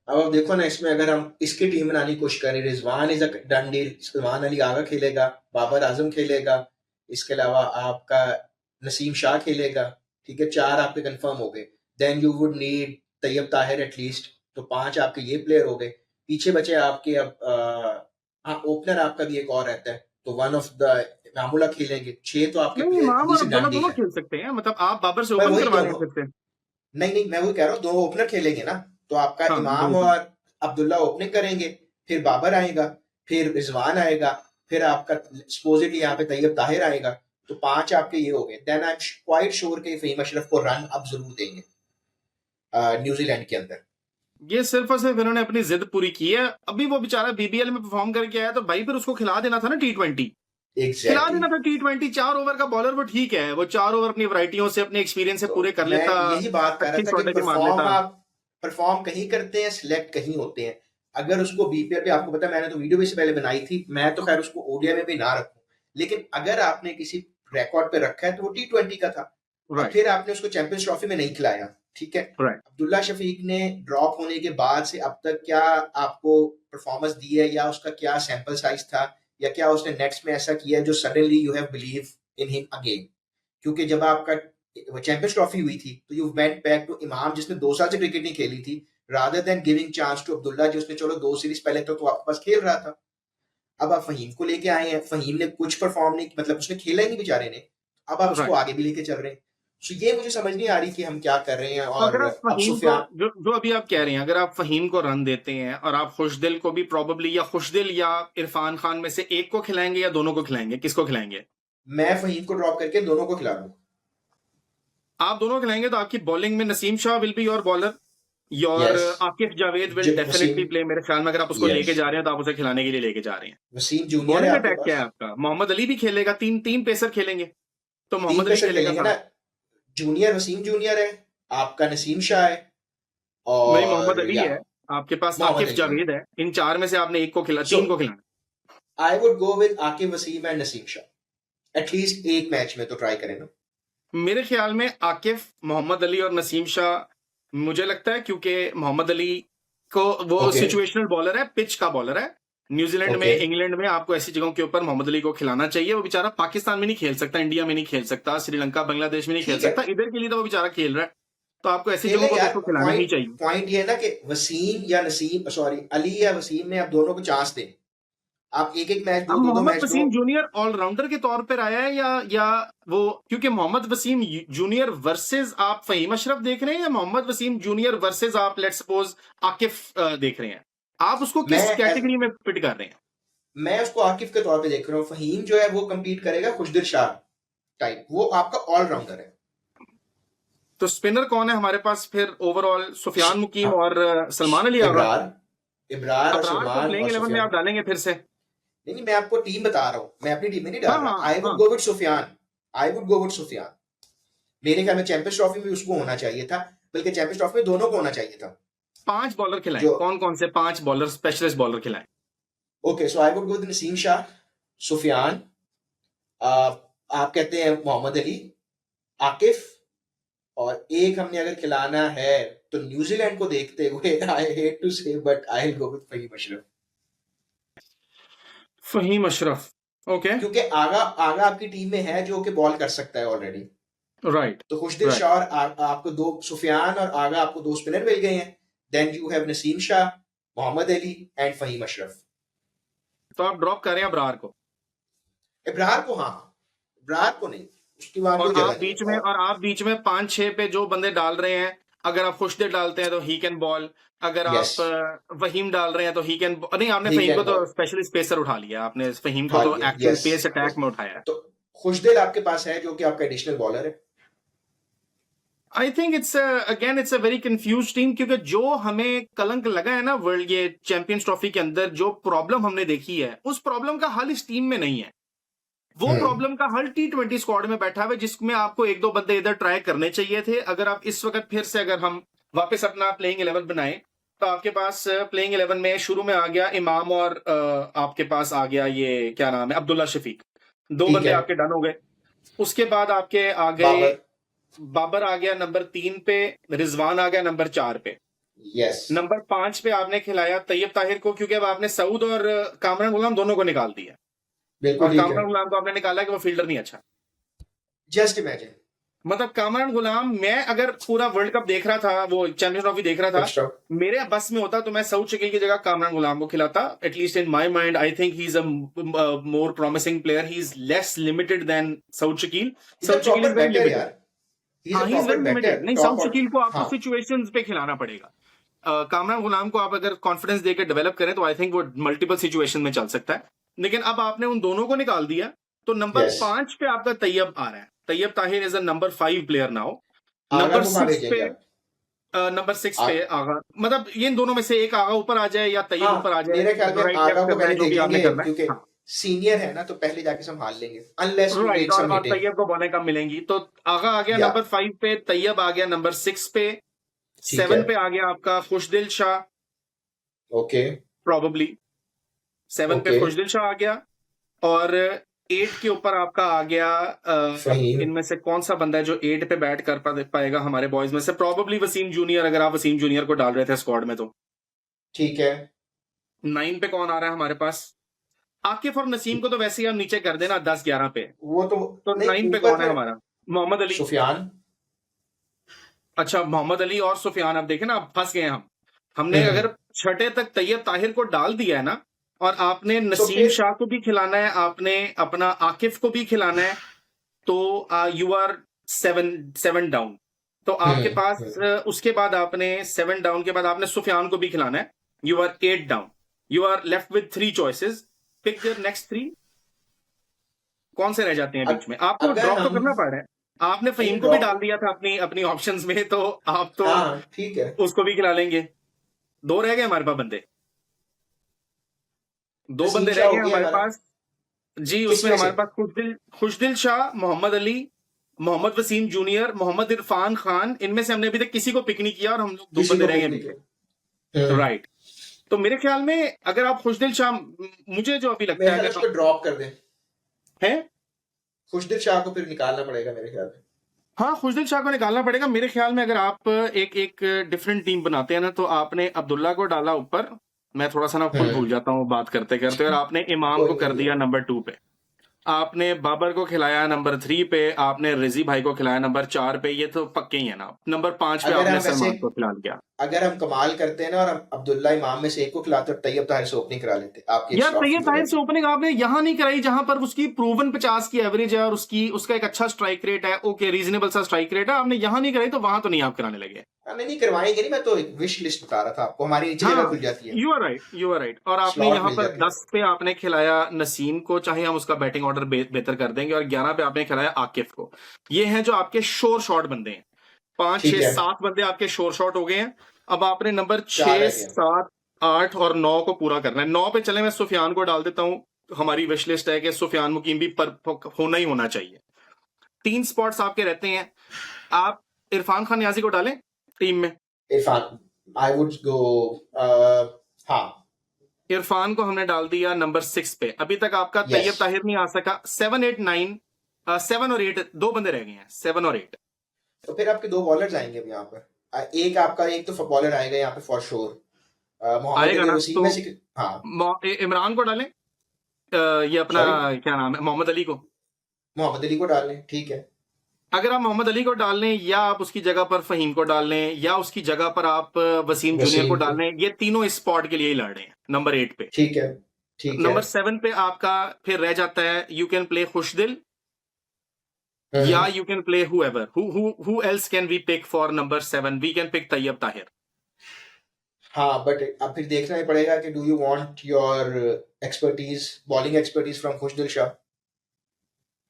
अब देखो ना, इसमें अगर हम इसकी टीम बनाने की कोशिश करें, Rizwan is a done deal, Salman Ali Agha खेलेगा, बाबर आजम खेलेगा, इसके अलावा आपका नसीम शाह खेलेगा, ठीक है, 4 आपके कंफर्म हो गए, then you would need Tayyab Tahir at least, तो 5 आपके ये प्लेयर हो गए। पीछे बचे आपके अब हाँ, ओपनर आपका भी एक और रहता है, तो वन ऑफ द मामूला खेलेंगे, 6 तो आपके नहीं, प्लेयर इमाम अभी और से अब्दुल्ला डन डील दोनों है। खेल सकते हैं, मतलब आप बाबर से मैं ओपन वही करवा रहे हैं दोनों, फिर से? नहीं नहीं, मैं वही कह रहा हूँ, 2 ओपनर खेलेंगे ना, तो आपका हाँ, दो इमाम ओपन। और अब्दुल्ला ओपनिंग करेंगे, फिर बाबर आएगा, फिर रिजवान आएगा, फिर आपका सपोजिटली यहाँ पे तैयब ताहिर आएगा, तो 5 आपके ये हो गए। Then I am quite sure कि फहीम अशरफ को रन अब जरूर देंगे न्यूजीलैंड के अंदर। ये सिर्फ और सिर्फ इन्होंने अपनी जिद पूरी की है। अभी वो बेचारा बीबीएल में परफॉर्म करके आया, तो भाई फिर उसको खिला देना था ना T20। खिला एग्जैक्टली देना था T20। 4 ओवर का बॉलर वो ठीक है, वो 4 ओवर अपनी वैरायटियों से, अपने एक्सपीरियंस से तो पूरे कर मैं लेता, यही बात कर रहा अच्छी था कि शॉट भी मार लेता। आप परफॉर्म कहीं करते हैं, सिलेक्ट कहीं होते हैं। अगर उसको बीपीएल पे, आपको पता है मैंने तो वीडियो भी से पहले बनाई थी, मैं तो खैर उसको ओडीआई में भी ना रखूं, लेकिन अगर आपने किसी रिकॉर्ड पे रखा है तो वो T20 का था। अब राइट, फिर आपने उसको चैंपियंस ट्रॉफी में नहीं खिलाया, ठीक है। राइट। अब्दुल्ला शफीक ने ड्रॉप होने के बाद से अब तक क्या आपको परफॉर्मेंस दी है, या उसका क्या सैंपल साइज था, या क्या उसने नेक्स्ट में ऐसा किया जो suddenly you have believe in him again? क्योंकि जब आपका चैंपियंस ट्रॉफी हुई थी तो यू वेंट बैक टू इमाम, जिसने 2 साल से क्रिकेट नहीं खेली थी, rather than giving chance to Abdullah, जिसने चलो 2 सीरीज पहले तो आपके पास खेल रहा था। अब आप फहीम को लेके आए हैं, फहीम ने कुछ परफॉर्म नहीं, मतलब उसने खेला ही नहीं बेचारे ने, अब आप उसको राइट। आगे भी लेके चल रहे हैं। सो ये मुझे समझ नहीं आ रही कि हम क्या कर रहे हैं। तो और अगर आप अब फहीम को, सुफियान, जो जो अभी आप कह रहे हैं, अगर आप फहीम को रन देते हैं और आप खुशदिल को भी प्रॉबली, या खुशदिल या इरफान खान में से एक को खिलाएंगे या दोनों को खिलाएंगे, किसको खिलाएंगे? मैं फहीम को ड्रॉप करके दोनों को खिला दूं। आप दोनों खिलाएंगे तो आपकी बॉलिंग में Naseem Shah will be your bowler, your yes, Akif Javed will definitely Waseem, play मेरे ख्याल में। अगर आप उसको यस, लेके जा रहे हैं तो आप उसे खिलाने के लिए लेके जा रहे हैं। वसीम जूनियर है बॉलिंग आपके अटैक क्या पास। है आपका? मोहम्मद अली भी खेलेगा, तीन तीन पेसर खेलेंगे, तो 3 मोहम्मद अली पेसर खेलेगा खेलेंगे ना, साथ। जूनियर वसीम जूनियर है, आपका नसीम शाह है, वही मोहम्मद और अली या है, आपके पास मोहम्मद आकिफ अली है। जावेद है। इन 4 में से आपने एक को खिला, सो 3 को खिलाना। I would go with Aqib, Waseem and Naseem Shah, at least एक मैच में तो ट्राई करें ना। मेरे ख्याल में आकिफ, मोहम्मद अली और नसीम शाह मुझे लगता है, क्योंकि मोहम्मद अली को, वो ओके, सिचुएशनल बॉलर है, पिच का बॉलर है। न्यूजीलैंड में, ओके, इंग्लैंड में आपको ऐसी जगहों के ऊपर मोहम्मद अली को खिलाना चाहिए। वो बेचारा पाकिस्तान में नहीं खेल सकता, इंडिया में नहीं खेल सकता, श्रीलंका बांग्लादेश में नहीं खेल ठीक है, सकता, इधर के लिए तो वो बेचारा खेल रहा है। तो आपको ऐसी खेले जगहों पर यार। उसको खिलाना ही पॉइंट चाहिए। पॉइंट ये है ना कि वसीम या नसीम, सॉरी अली या वसीम में आप दोनों को चांस दें। आप एक एक मैच अब दो, दो दो मोहम्मद मैच दो। वसीम जूनियर ऑलराउंडर के तौर पर आया है, या वो, क्योंकि मोहम्मद वसीम जूनियर वर्सेस आप फहीम अशरफ देख रहे हैं, या मोहम्मद वसीम जूनियर वर्सेस आप लेट्स सपोज आकिफ देख रहे हैं? आप उसको किस मैं कैटेगरी में फिट कर रहे हैं? मैं उसको आकिफ के तौर पे देख रहा हूँ। फहीम जो है वो कम्पीट करेगा खुशदिल शाह टाइप, वो आपका ऑलराउंडर है। तो स्पिनर कौन है हमारे पास फिर ओवरऑल? सुफियान मुकीम हाँ, और सलमान अली आगा। इब्रार, इब्रार और अबरार को सलमान प्लेइंग और 11 में सुफियान। आप डालेंगे फिर से? नहीं नहीं, मैं आपको टीम बता रहा हूँ, मैं अपनी टीम में नहीं हाँ, डाल हाँ, रहा। आई वुड हाँ। Go with Sufiyan, I would go with Sufiyan. मेरे ख्याल में चैंपियंस ट्रॉफी में उसको होना चाहिए था, बल्कि चैंपियंस ट्रॉफी में दोनों को होना चाहिए था। 5 बॉलर खिलाएं, जो कौन कौन से 5 बॉलर, स्पेशलिस्ट बॉलर खिलाएं? Okay, so I would go with Naseem Shah, Sufiyan, आप कहते हैं मोहम्मद अली, आकिफ, और एक हमने अगर खिलाना है तो न्यूजीलैंड को देखते हुए I hate to say but I will go with Faheem Ashraf. Faheem Ashraf, okay. क्योंकि आगा आगा आपकी टीम में है जो कि बॉल कर सकता है ऑलरेडी। राइट, तो खुशदिल राइट। शाह और आपको दो, सुफियान और आगा आपको 2 स्पिनर मिल गए हैं। Then you have Naseem Shah, Mohammad Ali and Faheem Ashraf. तो आप ड्रॉप करें अबरार को, इब्रार को, हाँ, इब्रार को नहीं, उसकी वहां और कोई जगह नहीं है। और आप बीच में 5-6 पे जो बंदे डाल रहे हैं, अगर आप खुशदिल डालते हैं तो ही कैन बॉल, अगर यस, आप वहीम डाल रहे हैं तो ही कैन, नहीं, आपने ही फहीम को कैन तो बॉल, स्पेशली पेसर उठा लिया, आपने फहीम को उठा तो लिया, एक्चुअल यस। पेस अटैक में उठाया है। तो खुशदिल आपके पास है जो कि आपका एडिशनल बॉलर है। I think it's again it's a very confuse team, क्योंकि जो हमें कलंक लगा है ना वर्ल्ड, ये चैंपियंस ट्रॉफी के अंदर जो प्रॉब्लम हमने देखी है, उस प्रॉब्लम का हल इस टीम में नहीं है। वो हम्म, प्रॉब्लम का हल T20 स्क्वाड में बैठा हुआ है, जिसमें आपको 1-2 बंदे इधर ट्राई करने चाहिए थे। अगर आप इस वक्त फिर से, अगर हम वापस अपना प्लेइंग 11 बनाएं, तो आपके पास प्लेइंग 11 में शुरू में आ गया इमाम, और आपके पास आ गया ये क्या नाम है, अब्दुल्ला शफीक। 2 ठीक बंदे है। आपके डन हो गए। उसके बाद आपके आ गए, बाबर, बाबर आ गया नंबर 3 पे, रिजवान आ गया नंबर 4 पे। यस, नंबर 5 पे आपने खिलाया तैयब ताहिर को, क्योंकि अब आपने सऊद और कामरान गुलाम दोनों को निकाल दिया। बिल्कुल और ठीक है। कामरान गुलाम को आपने निकाला कि वो फील्डर नहीं अच्छा। जस्ट इमेजिन, मतलब कामरान गुलाम, मैं अगर पूरा वर्ल्ड कप देख रहा था, वो चैंपियंस ट्रॉफी देख रहा था, एक्स्ट्रा मेरे बस में होता तो मैं सऊद शकील की जगह कामरान गुलाम को खिलाता. At least in my mind I think he is a more promising player. He is less limited than Saud Shakeel. Is a Saud Shakeel proper is very batter limited. यार, ही इज हाँ, a he is proper very batter limited. नहीं, top Saud और शकील को आपको हाँ situations पे खिलाना पड़ेगा. कामरान गुलाम को आप अगर कॉन्फिडेंस देकर डेवलप करें तो आई थिंक वो मल्टीपल सिचुएशन में चल सकता है. लेकिन अब आपने उन दोनों को निकाल दिया तो नंबर यस 5 पे आपका तैयब आ रहा है. Tayyab Tahir is a number 5 player now. Agha number को कहाँ 6 भेजेंगे पे आप? नंबर 6 आ, पे आगा, मतलब ये इन दोनों में से एक आगा ऊपर आ जाए या तैयब ऊपर आ हाँ जाए. मेरे ख्याल में राइट आगा लेफ्ट को करना है, पहले जो भी आपने देखेंगे करना है. क्योंकि हाँ, सीनियर है ना, तो पहले जाके संभाल लेंगे unless we right. Make some और मीटिंग। तैयब को बॉलें कम मिलेंगी तो आगा आ गया या नंबर 5 पे, तैयब आ गया नंबर 6 पे, ठीक है 7 पे आ गया आपका खुशदिल शाह. ओके प्रोबेबली 7 पे ओके खुशदिल शाह आ गया. और 8 के ऊपर आपका आ गया, अब फहीम इनमें से कौन सा बंदा है जो 8 पे बैट कर पाएगा हमारे बॉयज में से? प्रोबेबली वसीम जूनियर, अगर आप वसीम जूनियर को डाल रहे थे स्क्वाड में तो. ठीक है 9 पे कौन आ रहा है हमारे पास? आकिफ और नसीम को तो वैसे ही हम नीचे कर देना 10-11 पे. वो तो तो नहीं 9 पे ऊपर कौन है फिर हमारा? मोहम्मद अली. सुफियान अच्छा, मोहम्मद अली और सुफियान. अब देखे ना, अब फंस गए हम. हमने हम्म अगर छठे तक तैयब ताहिर को डाल दिया है ना, और आपने तो नसीम फिर शाह को भी खिलाना है, आपने अपना आकिफ को भी खिलाना है, तो यू आर 7 डाउन. तो आपके पास उसके बाद आपने 7 डाउन के बाद आपने सुफियान को भी खिलाना है. You are 8 down. You are left with 3 choices. Pick there next 3. कौन से रह जाते हैं बीच में? आपको अगर ड्रॉप तो हम करना पड़ रहा है. आपने नहीं फहीम को भी ड्रॉप डाल दिया था अपनी अपनी ऑप्शंस में, तो आप तो हाँ ठीक है उसको भी खिला लेंगे. 2 रह गए हमारे पास बंदे. 2 नसीम बंदे रह शाह गए हो गया हमारे हमारा पास. जी, किस उसमें में से हमारे पास खुशदिल शाह, मोहम्मद अली, मोहम्मद वसीम जूनियर, मोहम्मद इरफान खान. इनमें से हमने अभी तक किसी को पिक नहीं किया और हम लोग 2 किसी बंदे को रह गए पिक नहीं पीछे. किया राइट. तो मेरे ख्याल में अगर आप खुशदिल शाह, मुझे जो अभी लगता मेरे है ख्याल अगर उसको ड्रॉप कर दें, है, खुशदिल शाह को फिर निकालना पड़ेगा मेरे ख्याल में। हाँ, खुशदिल शाह को निकालना पड़ेगा. मेरे ख्याल में अगर आप एक एक डिफरेंट टीम बनाते हैं ना, तो आपने अब्दुल्ला को डाला ऊपर. मैं थोड़ा सा ना खुद भूल जाता हूँ बात करते करते. और आपने इमाम कोई को कर नहीं दिया है नंबर 2 पे. आपने बाबर को खिलाया नंबर 3 पे. आपने रिजी भाई को खिलाया नंबर 4 पे. ये तो पक्के ही है ना. नंबर 5 पे अगर आपने हम वैसे सलमान को खिला दिया. अगर हम कमाल करते हैं ना और हम अब्दुल्ला इमाम में से एक को खिलाते और तैयब ताहिर से ओपनिंग करा लेते, आपकी एक यार, स्लॉट तैयब फिल हो ताहिर से जाती। ओपनिंग आपने यहां नहीं कराई जहां पर उसकी प्रूवन 50 की एवरेज है और उसका एक अच्छा स्ट्राइक रेट है. ओके, रीजनेबल सा स्ट्राइक रेट है. आपने यहां नहीं कराई तो वहां तो नहीं आप कराने लगे. नहीं नहीं करवाएंगे नहीं, मैं तो एक विश लिस्ट बता रहा था आपको, हमारी नीचे जगह हाँ, खुल जाती है, you are right, you are right. और आपने स्लॉट यहाँ मिल पर जाते हैं। 10 पे आपने खिलाया नसीम को, चाहे हम उसका बैटिंग ऑर्डर बेहतर कर देंगे. और 11 पे आपने खिलाया आकिफ को. ये हैं जो आपके शोर शॉट बंदे हैं. 5, ठीक 6, है 7 बंदे आपके शोर शॉट हो गए हैं. अब आपने नंबर 4 6, रह गए। 7, 8 और 9 को पूरा करना है. 9 पे चले, मैं सुफियान को डाल देता हूँ. हमारी विश लिस्ट है कि सुफियान मुकीम भी पर होना ही होना चाहिए. 3 स्पॉट्स आपके रहते हैं. आप इरफान खान नियाजी को डालें टीम में. इरफान आई वुड गो हाँ इरफान को हमने डाल दिया नंबर 6 पे. अभी तक आपका यस तैयब ताहिर नहीं आ सका. 7, 8, 9, 7 और 8, 2 बंदे रह गए हैं. 7 और 8. तो फिर आपके 2 बॉलर्स आएंगे अब यहाँ पर। एक आपका एक तो बॉलर आएगा यहाँ पे फॉर श्योर, मोहम्मद आएगा अली ना वसीम तो में से हाँ इमरान को डालें. ये अपना सॉरी क्या नाम है, मोहम्मद अली को. मोहम्मद अली को डाल लें, ठीक है अगर आप मोहम्मद अली को डाल लें, या आप उसकी जगह पर फहीम को डाल लें, या उसकी जगह पर आप वसीम जूनियर को वसीम को, डाल लें, ये तीनों इस स्पॉट के लिए ही लड़ रहे हैं नंबर 8 पे. ठीक है ठीक है नंबर 7 पे आपका फिर रह जाता है, यू कैन प्ले खुशदिल, या hmm, you can play whoever. Who else can we pick for number 7? We can pick Tayyab Tahir. हाँ बट अब फिर देखना ही पड़ेगा कि do you want your expertise, bowling expertise from Khushdil Shah.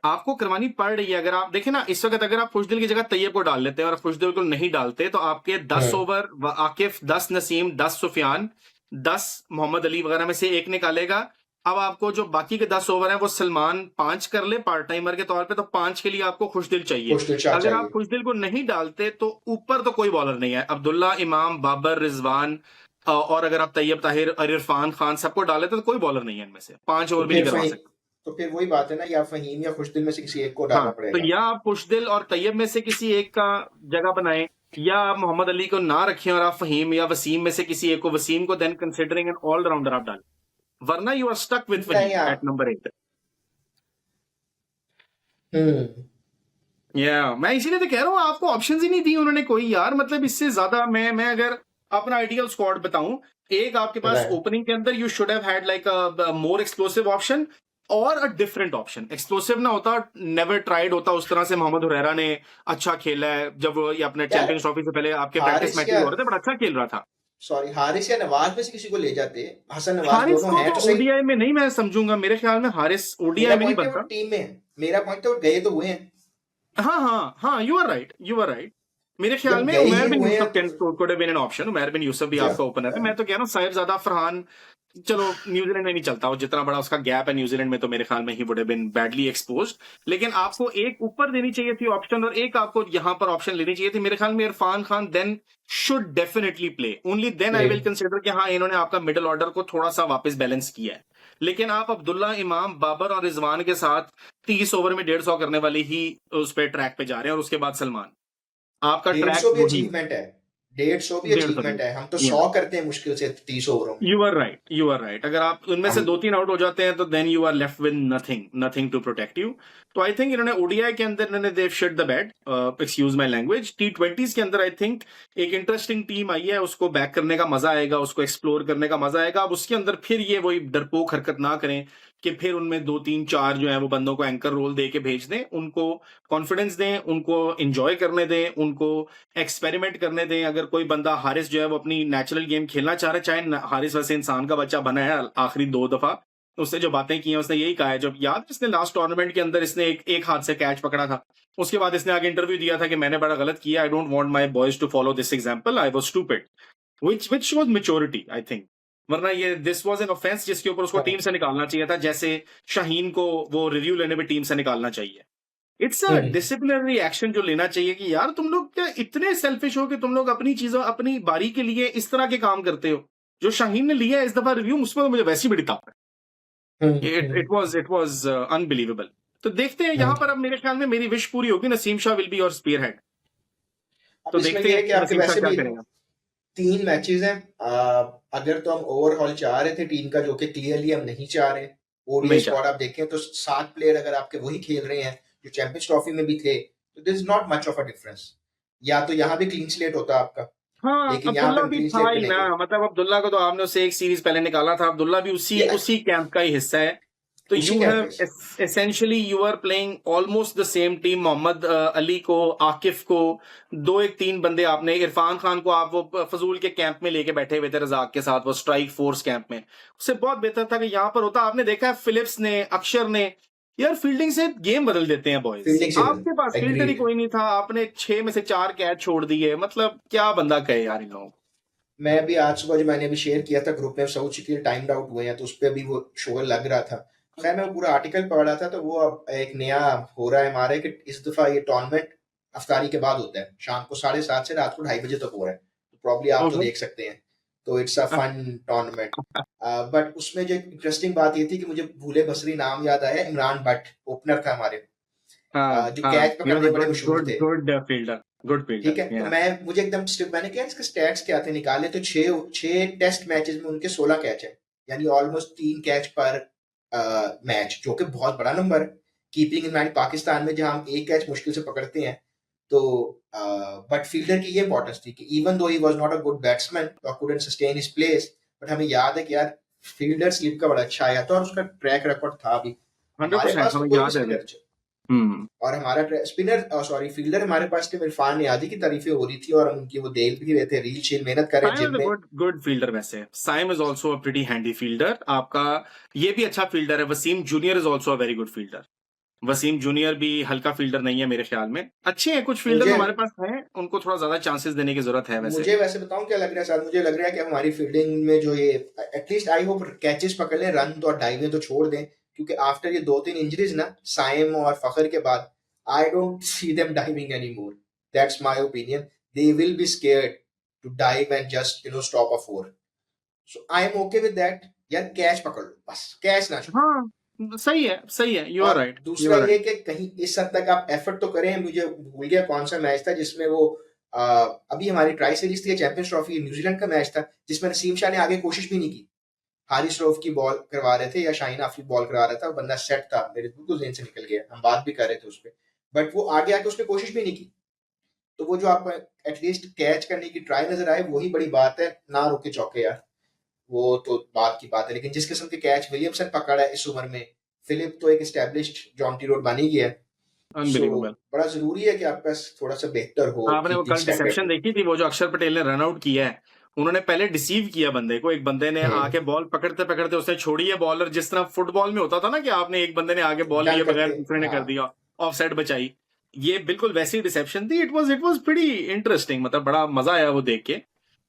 आपको करवानी पड़ रही है. अगर आप देखें ना, इस वक्त अगर आप खुशदिल की जगह तैयब को डाल लेते हैं और खुशदिल को नहीं डालते, तो आपके 10 ओवर आकिफ, 10 नसीम, 10 सुफियान, 10 मोहम्मद अली वगैरह में से एक निकालेगा. अब आपको जो बाकी के 10 ओवर हैं वो सलमान 5 कर ले पार्ट टाइमर के तौर पे, तो 5 के लिए आपको खुशदिल चाहिए. खुशदिल शाह अगर आप चाहिए। खुशदिल को नहीं डालते तो ऊपर तो कोई बॉलर नहीं है. अब्दुल्ला, इमाम, बाबर, रिजवान, और अगर आप तैयब ताहिर और इरफान खान सबको डाले तो कोई बॉलर नहीं है इनमें से. 5 तो ओवर भी नहीं फिर करवा फहीम, सकते. तो फिर वही बात है ना, या फहीम या खुशदिल में से किसी एक को हाँ, डालना तो पड़ेगा। या आप खुशदिल और तैयब में से किसी एक का जगह बनाएं, या आप मोहम्मद अली को ना रखें और आप फहीम या वसीम में से किसी एक को, वसीम को देन कंसिडरिंग एन ऑलराउंडर आप डालें. वरना यू आर स्टक विद नहीं फहीम यार एट नंबर 8. हम्म मैं इसीलिए तो कह रहा हूँ आपको ऑप्शंस ही नहीं दी उन्होंने कोई यार, मतलब इससे ज्यादा मैं अगर अपना आइडियल स्क्वाड बताऊं, एक आपके पास राइट। ओपनिंग के अंदर you should have had like a more explosive option और अ डिफरेंट ऑप्शन। एक्सप्लोसिव ना होता, नेवर ट्राइड होता उस तरह से। मोहम्मद हुरैरा ने अच्छा खेला है जब ये अपने यार चैंपियंस ट्रॉफी से पहले आपके प्रैक्टिस हारिस मैचेस या हो रहे थे, बट अच्छा खेल रहा था। सॉरी हारिस या नवाज में से किसी को ले जाते, हसन नवाज हारिस दोनों को हैं तो तो सही। ओडीआई में नहीं मैं समझूंगा, मेरे ख्याल में हारिस ओडीआई मेरा में नहीं पॉइंट है वो बनता। टीम में है, मेरा पॉइंट है वो गए तो हुए हैं, हाँ हाँ हाँ, you are right, you are right. मेरे ख्याल जब में गए उमर ही बिन हुए यूसुफ हैं तो can could have been an option. Umar bin Yousuf भी या आपका ओपनर है। मैं तो कह रहा हूँ साहिबजादा फरहान, चलो न्यूजीलैंड में नहीं चलता, वो जितना बड़ा उसका गैप है न्यूजीलैंड में, तो मेरे ख्याल में he would have been badly exposed. लेकिन आपको एक ऊपर देनी चाहिए थी ऑप्शन, और एक आपको यहाँ पर ऑप्शन लेनी चाहिए थी। मेरे ख्याल में Irfan Khan then should definitely play, only then I play. Will consider कि हाँ इन्होंने आपका मिडिल ऑर्डर को थोड़ा सा वापस बैलेंस किया है। लेकिन आप अब्दुल्ला, इमाम, बाबर और रिजवान के साथ 30 ओवर में 150 करने वाली ही उस पे ट्रैक पे जा रहे हैं, और उसके बाद सलमान, आपका डेढ़ ट्रैक सौ भी वही अचीवमेंट है, 150 भी 150 अचीवमेंट है, हम तो 100 करते हैं मुश्किल से 30 ओवरों में। You are right, you are right. अगर आप उनमें से हम 2-3 आउट हो जाते हैं तो then you are left with nothing, nothing to protect you. तो आई थिंक इन्होंने ओडीआई के अंदर इन्होंने they've shit the bed, excuse my language. T20s के अंदर आई थिंक एक इंटरेस्टिंग टीम आई है, उसको बैक करने का मजा आएगा, उसको एक्सप्लोर करने का मजा आएगा। अब उसके अंदर फिर ये वही डरपोक हरकत ना करें कि फिर उनमें 2-3-4 जो है वो बंदों को एंकर रोल दे के भेज दें। उनको कॉन्फिडेंस दें, उनको इंजॉय करने दें, उनको एक्सपेरिमेंट करने दें। अगर कोई बंदा, हारिस जो है वो अपनी नेचुरल गेम खेलना चाह रहा है, चाहे हारिस वैसे इंसान का बच्चा बना है आखिरी 2 दफा, उसने जो बातें की हैं उसने यही कहा है। जब याद है, इसने लास्ट टूर्नामेंट के अंदर इसने एक हाथ से कैच पकड़ा था, उसके बाद इसने आगे इंटरव्यू दिया था कि मैंने बड़ा गलत किया, I don't want my boys to follow this example, I was stupid, which was maturity I think. वरना ये दिस वाज एन ऑफेंस जिसके ऊपर उसको टीम हाँ। से निकालना चाहिए था, जैसे शाहीन को वो रिव्यू लेने में टीम से निकालना चाहिए। It's a hmm. Disciplinary action जो लेना चाहिए कि यार तुम लोग क्या इतने सेल्फिश हो कि तुम लोग अपनी चीजों, अपनी बारी के लिए इस तरह के काम करते हो। जो शाहीन ने लिया है इस दफा रिव्यू, उसमें तो मुझे वैसी बड़ी ताप है। It hmm. It was unbelievable. तो देखते हैं हम्म। यहाँ पर, अब मेरे ख्याल में मेरी विश पूरी होगी, नसीम शाह विल बी और स्पीयर हेड। अब तो इसमें देखते यह हैं है कि आपके नसीम शाह वैसे क्या भी करेगा। 3 मैचेस हैं। अगर तो हम ओवरऑल चाह रहे थे टीम का, जो कि क्लियरली हम नहीं चाह रहे, ओडीआई नहीं स्क्वाड चाहते। आप देखें तो 7 प्लेयर अगर आपके वही खेल रहे हैं जो चैंपियंस ट्रॉफी में भी थे, तो this is not much of a difference. या तो यहाँ भी क्लीन स्लेट होता आपका, हाँ, लेकिन यहाँ पे अब्दुल्ला हम भी क्लीन था स्लेट पे ही नहीं ना, गए। मतलब अब्दुल्ला को तो आपने उससे एक सीरीज पहले निकाला था, अब्दुल्ला भी उसी या उसी कैंप का ही हिस्सा है। तो उसी यू कैंप हैव में से। Essentially you are playing almost the same team. Mohammad Ali को, आकिफ को, 2-1-3 बंदे आपने, इरफान खान को आप वो फजूल के कैंप में लेके बैठे हुए थे रजाक के साथ, वो स्ट्राइक फोर्स कैंप में। उससे बहुत बेहतर था कि यहाँ पर होता। आपने देखा है फिलिप्स ने, अक्षर ने, यार फील्डिंग से गेम बदल देते हैं बॉयज। फील्डिंग से आपके पास फील्डर ही एग्रीड। कोई नहीं था, आपने 6 में से 4 कैच छोड़ दिए, मतलब क्या बंदा कहे यार इन लोगों को। मैं अभी आज सुबह जो मैंने अभी शेयर किया था ग्रुप में, साउथ के टाइम्ड आउट हुए हैं, तो उस पर अभी वो शो लग रहा था। खैर मैं वो पूरा आर्टिकल पढ़ रहा था, तो वो अब एक नया हो रहा है हमारे कि इस दफा ये टूर्नामेंट अफ्तारी के बाद होता है, शाम को 7:30 से रात को 2:30 बजे तक हो रहा है, तो प्रॉब्ली आप तो ओहो। देख सकते हैं। तो it's a fun tournament. But उसमें जो इंटरेस्टिंग बात ये थी कि मुझे भूले बसरी नाम याद आया, इमरान भट्ट ओपनर था हमारे, हाँ जो हाँ, कैच ही वाज पकड़ने अ में बड़े गुड मशहूर गुड थे। गुड फील्डर, गुड ठीक फील्डर है, तो या। मैं मुझे एकदम मैंने क्या इसके स्टैट्स क्या थे निकाले, तो छह छह टेस्ट मैचेस में उनके 16 कैच है, यानी ऑलमोस्ट 3 कैच पर मैच, जो कि बहुत बड़ा नंबर है। कीपिंग इन माइंड पाकिस्तान में जहां हम एक कैच मुश्किल से पकड़ते हैं, तो बट फील्डर की ये इंपॉर्टेंस थी कि even though he was not a good batsman और couldn't sustain his place, but हमें याद है कि यार फील्डर स्लिप का बड़ा अच्छा आया था, और उसका ट्रैक रिकॉर्ड था भी। हमारे 100% पास तो हमें कोई भी याद है स्पिनर, भाई। हम्म। और हमारा स्पिनर सॉरी फील्डर हमारे पास थे, इरफान नियादी की तारीफें हो रही थी, और हम उनकी वो देख भी रहे थे, रील शील मेहनत कर रहे हैं साइम जिम इज अ में। Good good fielder. वैसे Saim is also a pretty handy fielder आपका। ये भी अच्छा फील्डर है। Wasim junior is also a very good fielder. Wasim junior भी हल्का फील्डर नहीं है मेरे ख्याल में। अच्छे हैं कुछ फील्डर्स मुझे हमारे पास हैं, उनको थोड़ा ज्यादा चांसेस देने की जरूरत है वैसे। मुझे वैसे बताऊं क्या लग रहा है सर, मुझे लग रहा है कि हमारी फील्डिंग में जो ये एटलीस्ट आई होप कैचेस पकड़ लें, रन तो और डाइवें तो छोड़ दें, क्योंकि आफ्टर ये 2-3 इंजरीज ना, साइम और फखर के बाद, I don't see them diving any more. That's my opinion. They will be scared to dive and just stop a four. So I am okay with that. यार कैच पकड़ लो, बस कैच ना छोड़ो। हाँ, सही है, सही है, यू आर और राइट, यू दूसरा आर ये राइट। कि कहीं इस हद तक आप एफर्ट तो करें। मुझे भूल गया कौन सा मैच था जिसमें वो अभी हमारी ट्राई सीरीज थी, चैंपियंस ट्रॉफी, न्यूजीलैंड का मैच था, जिसमें नसीम शाह ने आगे कोशिश भी नहीं की। हारिस रऊफ की बॉल करवा रहे थे या शाहीन आफरीदी बॉल करवा रहा था, वो बंदा सेट था, मेरे बिल्कुल जेहन से निकल गया, हम बात भी कर रहे थे उस पर। बट वो आगे आके उसने कोशिश भी नहीं की। तो वो जो आप एटलीस्ट कैच करने की ट्राई नजर आए, वही बड़ी बात है, ना रोके चौके यार। वो तो बात की बात है, लेकिन जिस किस्म के कैच विलियमसन पकड़ा है इस उम्र में, फिलिप तो एक एस्टेब्लिश्ड जॉन्टी रोड बन ही गया है। सो अनबिलीवेबल। बड़ा जरूरी है कि आपका थोड़ा सा बेहतर हो आपने वो कीपिंग कल स्टैंडर्ड डिसेप्शन में। देखी थी, वो जो अक्षर पटेल ने रन आउट किया है, उन्होंने पहले डिसीव किया बंदे को, एक बंदे ने हम्म। आके बॉल पकड़ते पकड़ते उसने छोड़ी है बॉल, और जिस तरह फुटबॉल में होता था ना कि आपने एक बंदे ने आगे बॉल लिए डंक बगैर करके। दूसरे ने हाँ। कर दिया, ऑफ साइड बचाई, ये बिल्कुल वैसी डिसेप्शन थी। इट वाज प्रीटी इंटरेस्टिंग, मतलब बड़ा मजा आया वो देख के।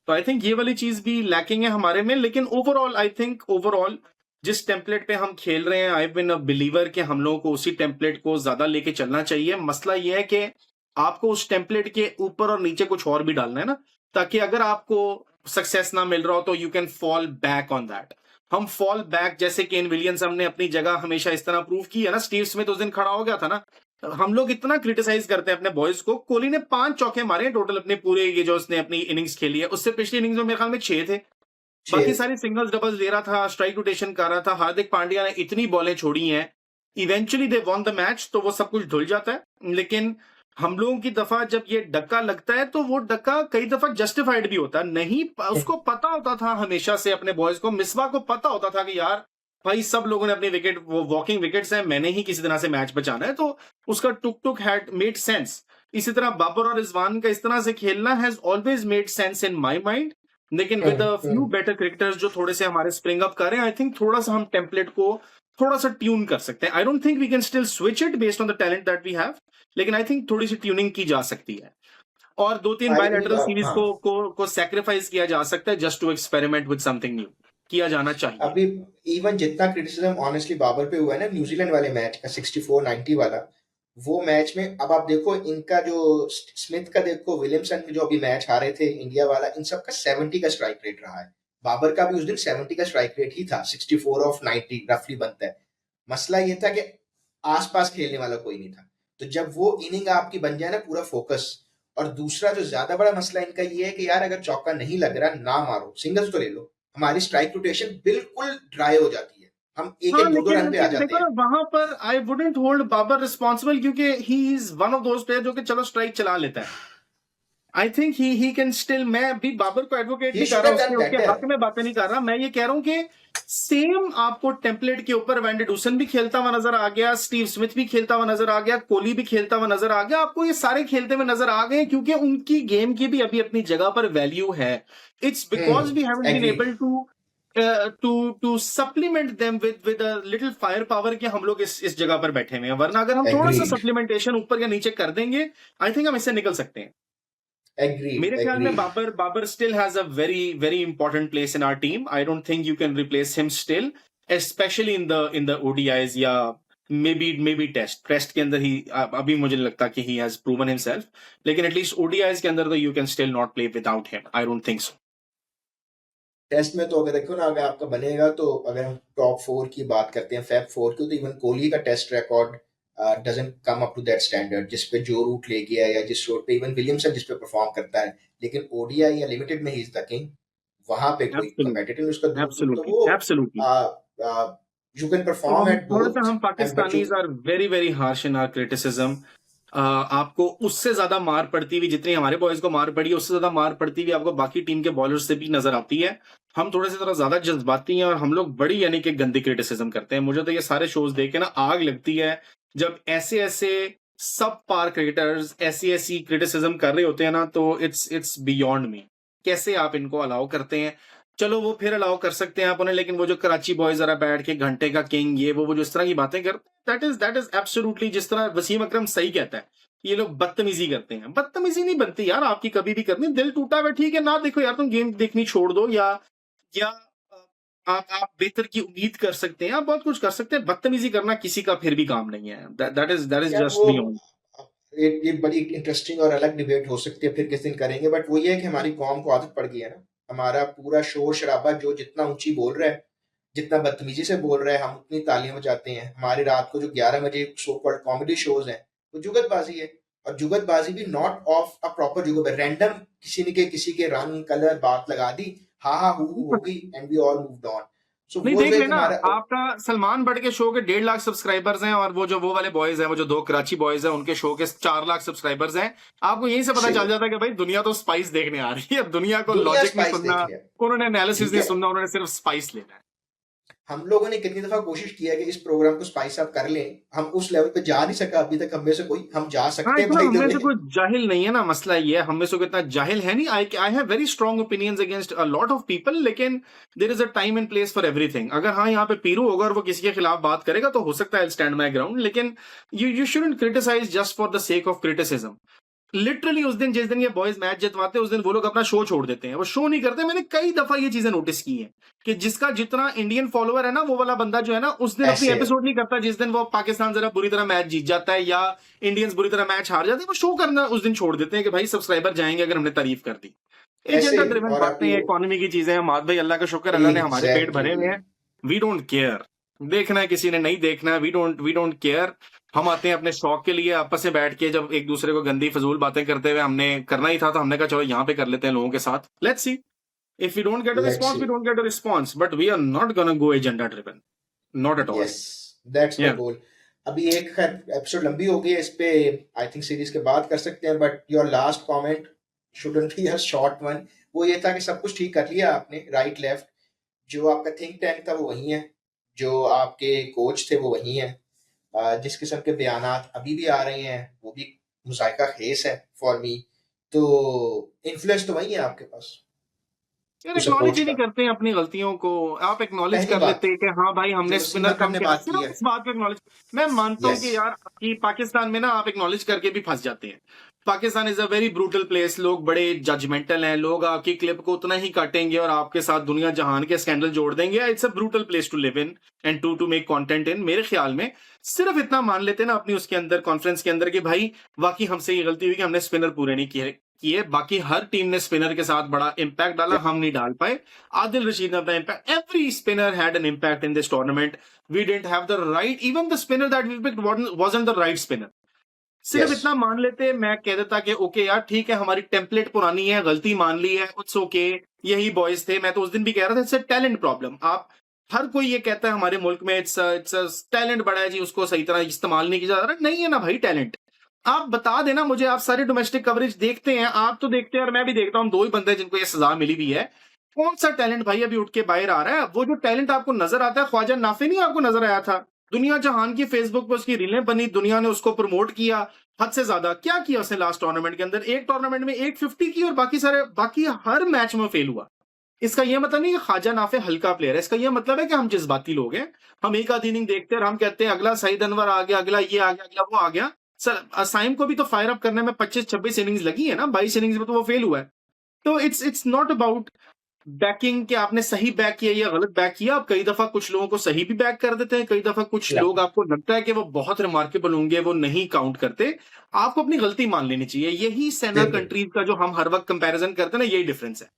तो आई थिंक ये वाली चीज भी लैकिंग है हमारे में, लेकिन ओवरऑल आई थिंक ओवरऑल जिस टेम्पलेट पे हम खेल रहे हैं, आई बिन अ बिलीवर कि हम लोगों को उसी टेम्पलेट को ज्यादा लेके चलना चाहिए। मसला ये है कि आपको उस टेम्पलेट के ऊपर और नीचे कुछ और भी डालना है ना, ताकि अगर आपको सक्सेस ना मिल रहा हो तो you can fall back on that. हम फॉल बैक, जैसे केन विलियम्स हमने अपनी जगह हमेशा इस तरह प्रूव की है ना, स्टीव स्मिथ उस दिन खड़ा हो गया था ना, हम लोग इतना क्रिटिसाइज करते हैं अपने बॉयज को, कोहली ने 5 चौके मारे हैं टोटल अपने पूरे ये जो उसने अपनी इनिंग्स खेली है, उससे पिछली इनिंग्स में मेरे ख्याल में 6 थे, बाकी छह। सारी सिंगल्स डबल्स ले रहा था, स्ट्राइक रोटेशन कर रहा था। हार्दिक पांड्या ने इतनी बॉलें छोड़ी हैं, eventually they won the match, तो वो सब कुछ धुल जाता है। लेकिन हम लोगों की दफा जब ये डक्का लगता है तो वो डक्का कई दफा जस्टिफाइड भी होता है, नहीं उसको पता होता था हमेशा से अपने बॉयज को, मिसबा को पता होता था कि यार भाई सब लोगों ने अपनी विकेट, वो वॉकिंग विकेट्स हैं, मैंने ही किसी तरह से मैच बचाना है, तो उसका टुक टुक हैड मेड सेंस। इसी तरह बाबर और रिजवान का इस तरह से खेलना has always made sense in my mind. लेकिन with a few hmm. Better cricketers जो थोड़े से हमारे स्प्रिंग अप कर रहे हैं, आई थिंक थोड़ा सा हम टेम्पलेट को थोड़ा सा ट्यून कर सकते हैं। I don't think we can still switch it based on the talent that we have, लेकिन आई थिंक थोड़ी सी ट्यूनिंग की जा सकती है, और 2-3 आई विल। बायलैटरल सीरीज हाँ। को सैक्रिफाइस किया जा सकता है just to experiment with something new, किया जाना चाहिए। अभी इवन जितना क्रिटिसिज्म ऑनेस्टली बाबर पे हुआ है ना न्यूजीलैंड वाले मैच का, 64-90 वाला, वो मैच में अब आप देखो इनका जो स्मिथ का देखो, विलियमसन में जो अभी मैच हारे थे इंडिया वाला, इन सब का 70 का स्ट्राइक रेट रहा है। बाबर का भी उस दिन 70 का स्ट्राइक रेट ही था, 64 ऑफ 90 रफली बनता है। मसला ये था कि आसपास खेलने वाला कोई नहीं था। तो जब वो इनिंग आपकी बन जाए ना पूरा फोकस। और दूसरा जो ज्यादा बड़ा मसला इनका ये है कि यार अगर चौका नहीं लग रहा, ना मारो, सिंगल्स तो ले लो, हमारी स्ट्राइक रोटेशन बिल्कुल ड्राई हो जाती है। हम एक हाँ, एक दो दो लेकिन रन पे आ लेकिन जाते देखो ना, हैं। वहां पर I wouldn't hold Babar responsible, क्योंकि he is one of those player जो कि चलो स्ट्राइक चला लेता है। I think he can still, मैं भी बाबर को एडवोकेट ही नहीं कर शुड रहा, हैव उसके डन उसके बेटर। हक में बातें नहीं कर रहा, मैं ये कह रहा हूं कि सेम आपको टेम्पलेट के ऊपर वैंडरडूसन भी खेलता हुआ नजर आ गया, स्टीव स्मिथ भी खेलता हुआ नजर आ गया, कोहली भी खेलता हुआ नजर आ गया, आपको ये सारे खेलते हुए नजर आ गए, क्योंकि उनकी गेम की भी अभी अपनी जगह पर वैल्यू है। It's because we haven't been agree. Able to supplement them with a little fire power कि हम लोग इस जगह पर बैठे हुए हैं, वरना अगर हम थोड़ा सा एग्रीड। सप्लीमेंटेशन ऊपर या नीचे कर देंगे, आई थिंक हम इससे निकल सकते हैं। एग्रीड। मेरे ख्याल में agreed. Babar still has a very very important place in our team. I don't think you can replace him still, especially in the ODIs या maybe टेस्ट के अंदर ही अभी मुझे लगता कि he has proven himself, लेकिन एटलीस्ट ODIs के अंदर तो you can still not play without him. I don't think so. Test में तो अगर देखो ना, अगर आपका बनेगा तो अगर हम टॉप 4 की बात करते हैं, फैब 4 की, तो इवन कोहली का test record doesn't come up to that standard, जिस पे जो रूट ले गया या जिस रूट पे इवन विलियमसन जिस पे परफॉर्म करता है। लेकिन ओडीआई या लिमिटेड में ही इज द किंग। वहां पे कोई Absolutely, कंपेटिटिव उसका दूर दूर, तो absolutely, वो absolutely. यू कैन तो परफॉर्म हम एट थोड़ा सा, बोथ। हम and but you. Pakistanis are very very harsh in our criticism. आपको उससे ज्यादा मार पड़ती हुई जितनी हमारे बॉयज को मार पड़ी है, उससे ज्यादा मार पड़ती हुई आपको बाकी टीम के बॉलर से भी नजर आती है। हम थोड़े से थोड़ा ज्यादा जज्बाती हैं और हम लोग बड़ी यानी कि गंदी क्रिटिसिज्म करते हैं। मुझे तो ये सारे शोज देख के ना आग लगती है, जब ऐसे ऐसे सब पार क्रिकेटर्स ऐसी ऐसी क्रिटिसिज्म कर रहे होते हैं ना, तो इट्स बियॉन्ड मी, कैसे आप इनको अलाउ करते हैं। चलो वो फिर अलाउ कर सकते हैं आप उन्हें, लेकिन वो जो कराची बॉयज जरा बैठ के घंटे का किंग ये वो जो इस तरह की बातें करते हैं, दैट इज एब्सोल्युटली, जिस तरह वसीम अकरम सही कहता है, ये लोग बदतमीजी करते हैं। बदतमीजी नहीं बनती यार आपकी कभी भी करनी, दिल टूटा हुआ ठीक है ना देखो यार, तुम गेम देखनी छोड़ दो, या आप बेहतर की उम्मीद कर सकते हैं, आप बहुत कुछ कर सकते हैं, बदतमीजी करना किसी का फिर भी काम नहीं है। दैट इज यार जस्ट वो बियॉन्ड। ये बड़ी इंटरेस्टिंग और अलग डिबेट हो सकती है, फिर किस दिन करेंगे। बट वो ये है कि हमारी कौम को आदत पड़ गई है ना, हमारा पूरा शोर शराबा जो जितना ऊंची बोल रहा है, जितना बदतमीजी से बोल रहा है, हम उतनी तालियां बजाते हैं। हमारे रात को जो 11 बजे सो कॉल्ड कॉमेडी शोज हैं, वो जुगतबाजी है। और जुगतबाजी भी नॉट ऑफ अ प्रॉपर जुगत, रैंडम किसी ने के किसी के रंग कलर बात लगा दी, हा हा हू होगी, and we all moved on. So नहीं वो देख जो एक लेना, हमारा आपका सलमान बट के शो के 1.5 लाख सब्सक्राइबर्स हैं, और वो वाले बॉयज हैं, वो जो 2 कराची बॉयज हैं, उनके शो के 4 लाख सब्सक्राइबर्स हैं। आपको यहीं से पता सही चल है, जाता है कि भाई दुनिया तो स्पाइस देखने आ रही है, अब दुनिया को दुनिया लॉजिक नहीं स्पाइस सुनना, देख लिया। उन्होंने एनालिसिस ठीक नहीं है, सुनना, उन्होंने सिर्फ स्पाइस लेना है। हम लोगों ने कितनी दफा कोशिश किया कि इस प्रोग्राम को स्पाइस अप कर लें, हम उस लेवल पे जा नहीं सका अभी तक हम में से कोई। हम जा हाँ, सकते हैं इतना बाय हम द में वे। से कोई जाहिल नहीं है ना, मसला ये है, हम में से कोई इतना जाहिल है नहीं। I have very strong opinions against a lot of people, लेकिन there is a time and place for everything. अगर हाँ यहाँ पे पीरू होगा और वो किसी के खिलाफ बात करेगा तो हो सकता है स्टैंड माई ग्राउंड, लेकिन you shouldn't criticise just for the sake of criticism. Literally उस दिन, जिस दिन ये बॉयज मैच जितवाते हैं, उस दिन वो लोग अपना शो छोड़ देते हैं, वो शो नहीं करते। मैंने कई दफा ये चीजें नोटिस की हैं कि जिसका जितना इंडियन फॉलोअर है ना, वो वाला बंदा जो है ना, उस दिन अपनी ऐसे है, एपिसोड नहीं करता जिस दिन वो पाकिस्तान जरा बुरी तरह मैच जीत जाता है या इंडियंस बुरी तरह मैच हार जाते हैं। वो शो करना उस दिन छोड़ देते हैं कि भाई सब्सक्राइबर जाएंगे अगर हमने तारीफ कर दी। ऐसे एजेंडा ही। ड्रिवन और बातें अभी हैं, वो इकोनॉमी की चीजें हैं। माद भाई, अल्लाह का शुक्र, अल्लाह ने हमारे पेट भरे हुए एग्जैक्टली, हैं। वी डोंट केयर, देखना है किसी ने नहीं देखना है, वी डोंट केयर। हम आते हैं अपने शौक के लिए, आपस में बैठ के जब एक दूसरे को गंदी फजूल बातें करते हुए हमने करना ही था, तो हमने कहा चलो यहाँ पे कर लेते हैं लोगों के साथ, let's see. If we don't get a let's response, see. We don't get a response, but we are not gonna go agenda driven, not at all. Yes, that's the या गोल। अभी एक खैर एपिसोड लंबी हो गई है, इस पे आई थिंक सीरीज के बाद कर सकते हैं, but your last comment shouldn't be a short one. वो ये था कि सब कुछ ठीक कर लिया आपने, राइट लेफ्ट, जो आपका थिंक टैंक था वो वही है, जो आपके कोच थे वो वही है, जिस किस्म के बयानात अभी भी आ रहे हैं वो भी मुज़ायका खेस है फॉर मी। तो इन्फ्लुएंस तो वही है आपके पास यार, उस एक्नॉलेज अप्रोच ही नहीं का। करते हैं अपनी गलतियों को। आप एक्नॉलेज पहली कर बात लेते हैं कि हाँ भाई हमने जो वसीम स्पिनर अकरम कम ने खेला, बात की सिर्फ है। इस बात को एक्नॉलेज। मैं मानता हूँ यस, कि यार कि पाकिस्तान में ना आप एक्नॉलेज करके भी फंस जाते हैं। Pakistan is a very brutal place, लोग बड़े जजमेंटल हैं, लोग आपकी क्लिप को उतना ही काटेंगे और आपके साथ दुनिया जहान के स्कैंडल जोड़ देंगे। It's a brutal place to live in and to make content in. मेरे ख्याल में सिर्फ इतना मान लेते हैं ना अपनी उसके अंदर, कॉन्फ्रेंस के अंदर, कि भाई वाकई हमसे ये गलती हुई कि हमने स्पिनर पूरे नहीं किए। बाकी हर टीम ने स्पिनर के साथ बड़ा इंपैक्ट डाला, हम नहीं डाल पाए। Adil Rashid of the impact. Every spinner had an impact in this tournament. We didn't have the right, even the spinner that we picked wasn't the right spinner. सिर्फ यस, इतना मान लेते, मैं कह देता कि ओके यार ठीक है, हमारी टेम्पलेट पुरानी है, गलती मान ली है, इट्स ओके, यही बॉयज थे। मैं तो उस दिन भी कह रहा था इट्स अ टैलेंट प्रॉब्लम। आप हर कोई ये कहता है हमारे मुल्क में इट्स टैलेंट बड़ा है जी, उसको सही तरह इस्तेमाल नहीं किया जा रहा। नहीं है ना भाई टैलेंट। आप बता देना मुझे, आप सारे डोमेस्टिक कवरेज देखते हैं, आप तो देखते हैं और मैं भी देखता हूँ, 2 ही बंदे जिनको ये सजा मिली भी है। कौन सा टैलेंट भाई अभी उठ के बाहर आ रहा है? वो जो टैलेंट आपको नजर आता है, ख्वाजा नाफी नहीं आपको नजर आया था? दुनिया जहान की फेसबुक पे उसकी रीलें बनी, दुनिया ने उसको प्रमोट किया हद से ज्यादा। क्या किया उसने लास्ट टूर्नामेंट के अंदर? एक टूर्नामेंट में 150 की और बाकी हर मैच में फेल हुआ। इसका यह मतलब नहीं कि ख्वाजा नाफे हल्का प्लेयर है, इसका यह मतलब है कि हम जज्बाती लोग हैं। हम एक आध इनिंग देखते हैं और हम कहते हैं अगला सईद अनवर आ गया, अगला ये आ गया, अगला वो आ गया। सर असाइम को भी तो फायर अप करने में 25-26 इनिंग्स लगी है ना, 22 इनिंग्स में तो वो फेल हुआ है। तो इट्स नॉट अबाउट बैकिंग कि आपने सही बैक किया या गलत बैक किया। आप कई दफा कुछ लोगों को सही भी बैक कर देते हैं, कई दफा कुछ या लोग आपको लगता है कि वो बहुत रिमार्केबल होंगे, वो नहीं काउंट करते। आपको अपनी गलती मान लेनी चाहिए। यही सेना बिल्कुल। कंट्रीज का जो हम हर वक्त कंपैरिजन करते हैं ना, यही डिफरेंस है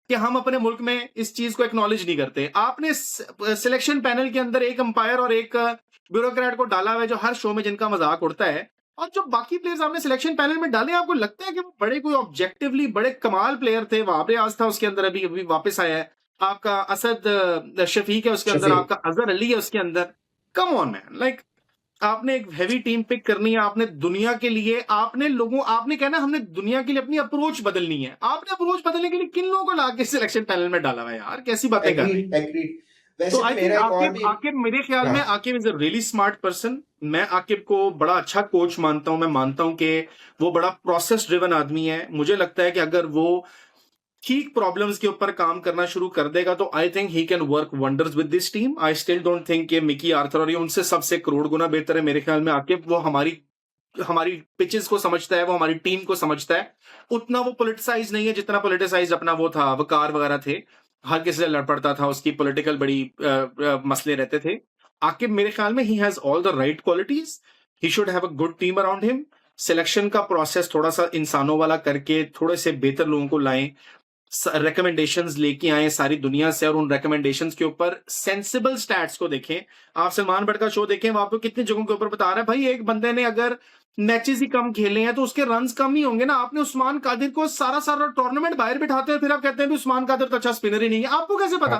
कि हम अपने मुल्क में इस चीज को एक्नॉलेज नहीं करते। आपने सिलेक्शन पैनल के अंदर एक अंपायर और एक ब्यूरोक्रेट को डाला हुआ है जो हर शो में जिनका मजाक उड़ता है, और जो बाकी प्लेयर्स आपने सिलेक्शन पैनल में डाले, आपको लगता है कि वो बड़े कोई ऑब्जेक्टिवली बड़े कमाल प्लेयर थे। वहां पे आज था उसके अंदर, अभी अभी वापस आया है आपका असद शफीक है उसके अंदर, शफीक, आपका अजहर अली है उसके अंदर। कम ऑन मैन, लाइक आपने एक हैवी टीम पिक करनी है, आपने दुनिया के लिए, आपने कहना हमने दुनिया के लिए अपनी अप्रोच बदलनी है। आपने अप्रोच बदलने के लिए किन लोगों को लाके सिलेक्शन पैनल में डाला हुआ है यार? कैसी बातें कर रहे हैं? Agreed agreed. तो वैसे आई भी थिंक मेरा एक और आकिब भी। आकिब मेरे ख्याल हाँ, में Aqib is a really smart person. मैं आकिब को बड़ा अच्छा कोच मानता हूं। मैं मानता हूं कि वो बड़ा प्रोसेस ड्रिवन आदमी है। मुझे लगता है कि अगर वो ठीक प्रॉब्लम्स के ऊपर काम करना शुरू कर देगा तो I think he can work wonders with this team. I still don't think कि मिकी आर्थर और ये उनसे सबसे करोड़ गुना बेहतर है। मेरे ख्याल में आकिब वो हमारी हमारी पिचेस को समझता है, वो हमारी टीम को समझता है। उतना वो पॉलिटिसाइज नहीं है जितना पॉलिटिसाइज अपना वो था, वकार वगैरह थे, हर किसी से लड़ पड़ता था, उसकी पॉलिटिकल बड़ी मसले रहते थे। आकिब मेरे ख्याल में he has all the right qualities, he should have a good team around him. Selection का प्रोसेस थोड़ा सा इंसानों वाला करके थोड़े से बेहतर लोगों को लाएं, रिकमेंडेशंस लेके आए सारी दुनिया से, और उन रिकमेंडेशंस के ऊपर सेंसिबल स्टैट्स को देखें। आप सलमान भट्ट का शो देखें, वहां पे कितनी जगहों के ऊपर बता रहा है भाई एक बंदे ने अगर मैचेस ही कम खेले हैं तो उसके रन्स कम ही होंगे ना। आपने उस्मान कादिर को सारा सारा टूर्नामेंट बाहर बिठाते हैं, फिर आप कहते हैं भी उस्मान कादिर तो अच्छा स्पिनर ही नहीं है। आपको कैसे हाँ, पता?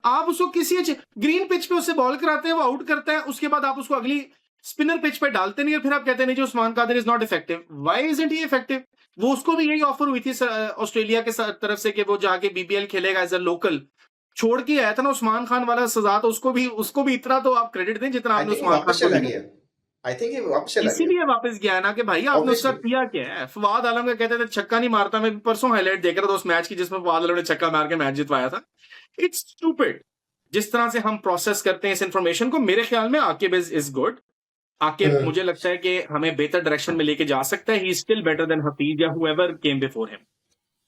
आप उसको किसी ग्रीन पिच पे उससे बॉल कराते हैं, वो आउट करता है, उसके बाद आप उसको अगली स्पिनर पिच पे डालते नहीं और फिर आप कहते नहीं जी Usman Qadir is not effective. Why isn't he effective? वो उसको भी यही ऑफर हुई थी ऑस्ट्रेलिया के तरफ से कि वो जाके बीबीएल खेलेगा एज अ लोकल। छोड़ के आया था ना उस्मान खान वाला सजा, तो उसको भी इतना तो आप क्रेडिट दें जितना आई आपने थिंक उस्मान खान वापस को चला दिया। गया, आई थिंक ये वापस चला गया इसीलिए वापस गया ना कि भाई आपने उसका ऑब्वियसली। किया क्या है। फवाद आलम का कहते थे छक्का नहीं मारता, मैं परसों हाईलाइट देख रहा था उस मैच की जिसमें फवाद आलम ने छक्का मार के मैच जितवाया था। इट्स स्टूपिड जिस तरह से हम प्रोसेस करते हैं इस इंफॉर्मेशन को। मेरे ख्याल में आकिब इज गुड। आकिब मुझे लगता है कि हमें बेहतर डायरेक्शन में लेके जा सकता है। He is still better than Hafeez या whoever came before him.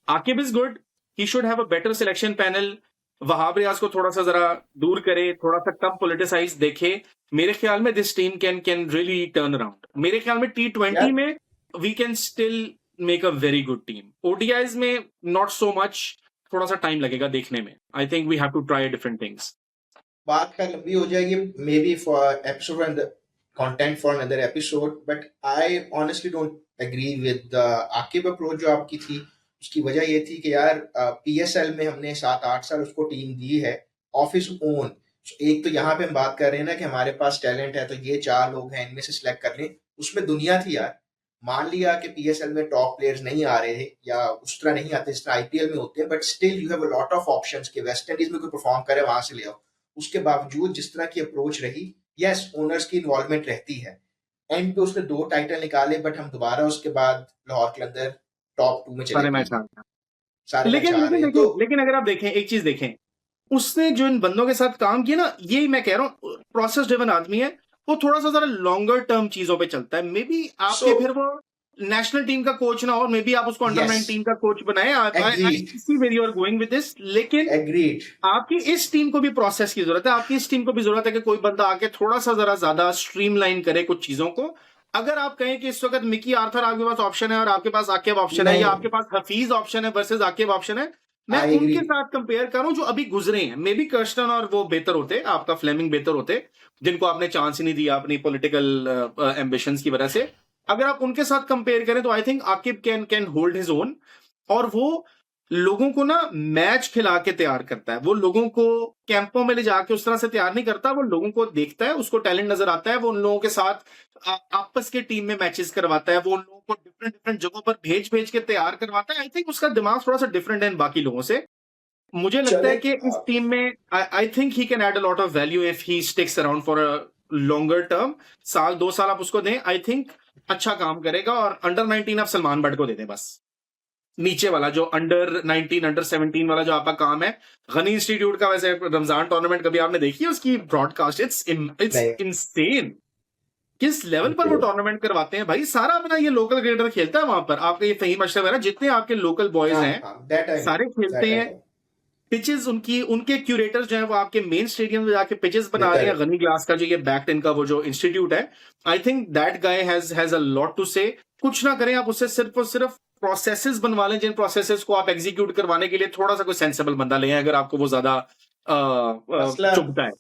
Aqib is good, he should have a better selection panel. Wahab Riaz को थोड़ा सा जरा दूर करे, थोड़ा सा कम पोलिटिसाइज देखे। मेरे ख्याल में this team can really turn around. मेरे ख्याल में T20 यार में we can still make a very good team. ODIs में नॉट सो मच, थोड़ा सा टाइम लगेगा देखने में। I think we have to try different things. बात का लंबी हो जाएगी, maybe for episode and content for another episode, but I honestly don't agree with the Aqib approach जो आपकी थी। उसकी वजह ये थी कि यार पीएसएल में हमने 7-8 साल उसको टीम दी है ऑफ हिज ओन। एक तो यहाँ पे हम बात कर रहे हैं ना कि हमारे पास टैलेंट है तो ये 4 लोग हैं इनमें से सिलेक्ट कर लें, उसमें दुनिया थी यार। मान लिया कि पीएसएल में टॉप प्लेयर्स नहीं आ रहे थे या उस तरह नहीं आते जिस तरह आईपीएल में होते हैं, but still you have a lot of options कि वेस्ट इंडीज में कोई परफॉर्म करे वहां से ले आओ। उसके बावजूद जिस तरह की अप्रोच रही, यस ओनर्स की इन्वॉल्वमेंट रहती है। एंड पे उसने 2 टाइटल निकाले, बट हम दोबारा उसके बाद लाहौर के अंदर टॉप 2 में चले सारे गए, मैच आ गए। सारे मैच लेकिन आ रहे लेकिन हैं तो। देखिए, लेकिन अगर आप देखें एक चीज देखें, उसने जो इन बंदों के साथ काम किया ना, ये मैं कह रहा हूँ प्रोसेस ड्रिवन आदमी है। वो थोड़ा सा जरा लॉन्गर टर्म चीजों पे चलता है। मे बी सो आपके फिर वो नेशनल टीम का कोच ना हो, मे बी आप उसको अंडर यस, 19 का कोच बनाए। I agreed, see where you are going with this. लेकिन एग्रीड। आपकी इस टीम को भी प्रोसेस की जरूरत है। आपकी इस टीम को भी जरूरत है कि कोई बंदा आके थोड़ा सा जरा ज्यादा स्ट्रीमलाइन करे कुछ चीजों को। अगर आप कहें कि इस वक्त मिकी आर्थर आपके पास ऑप्शन है और आपके पास आकिब ऑप्शन है, या नहीं, आपके पास हफीज ऑप्शन है वर्सेस आकिब ऑप्शन है, मैं आई एग्री। उनके साथ कंपेयर करूं जो अभी गुजरे हैं। मे बी कर्स्टन और वो बेहतर होते, आपका फ्लेमिंग बेहतर होते, जिनको आपने चांस ही नहीं दिया अपनी पॉलिटिकल एम्बिशंस की वजह से। अगर आप उनके साथ कंपेयर करें तो I think Aqib can can hold his own. और वो लोगों को ना मैच खिला के तैयार करता है। वो लोगों को कैंपों में ले जाके उस तरह से तैयार नहीं करता। वो लोगों को देखता है, उसको टैलेंट नजर आता है, वो उन लोगों के साथ आपस के टीम में मैचेस करवाता है। वो उन लोगों को डिफरेंट डिफरेंट जगहों पर भेज भेज के तैयार करवाता है। आई थिंक उसका दिमाग थोड़ा सा डिफरेंट है इन बाकी लोगों से। मुझे लगता चले है कि इस टीम में I think he can add a lot of value if he sticks around for a longer term. 1-2 साल आप उसको दें, आई थिंक अच्छा काम करेगा। और अंडर 19 आप सलमान बट को दे दें बस। नीचे वाला जो अंडर 19 अंडर 17 वाला जो आपका काम है। गनी इंस्टीट्यूट का वैसे रमजान टूर्नामेंट कभी आपने देखी है उसकी ब्रॉडकास्ट? इट्स नहीं, इनसेन किस लेवल पर वो ओके, टूर्नामेंट करवाते हैं भाई। सारा अपना ये लोकल क्रिकेटर खेलता है वहां पर। आपका ये फहीम अशरफ है ना, जितने आपके लोकल बॉयज हाँ हैं हाँ, दैट आई नो, सारे खेलते दैट आई हैं। नो। पिचेस उनकी, उनके क्यूरेटर्स जो है वो आपके मेन स्टेडियम में जाके पिचेस बना बेहतर रहे हैं। है। गनी ग्लास का जो ये बैक टेन का वो जो इंस्टीट्यूट है, I think that guy has a lot to say. कुछ ना करें आप उससे, सिर्फ और सिर्फ प्रोसेसेस बनवा लें, जिन प्रोसेसेस को आप एग्जीक्यूट करवाने के लिए थोड़ा सा कोई सेंसेबल बंदा ले आएं, अगर आपको वो ज्यादा मसला चुभता है।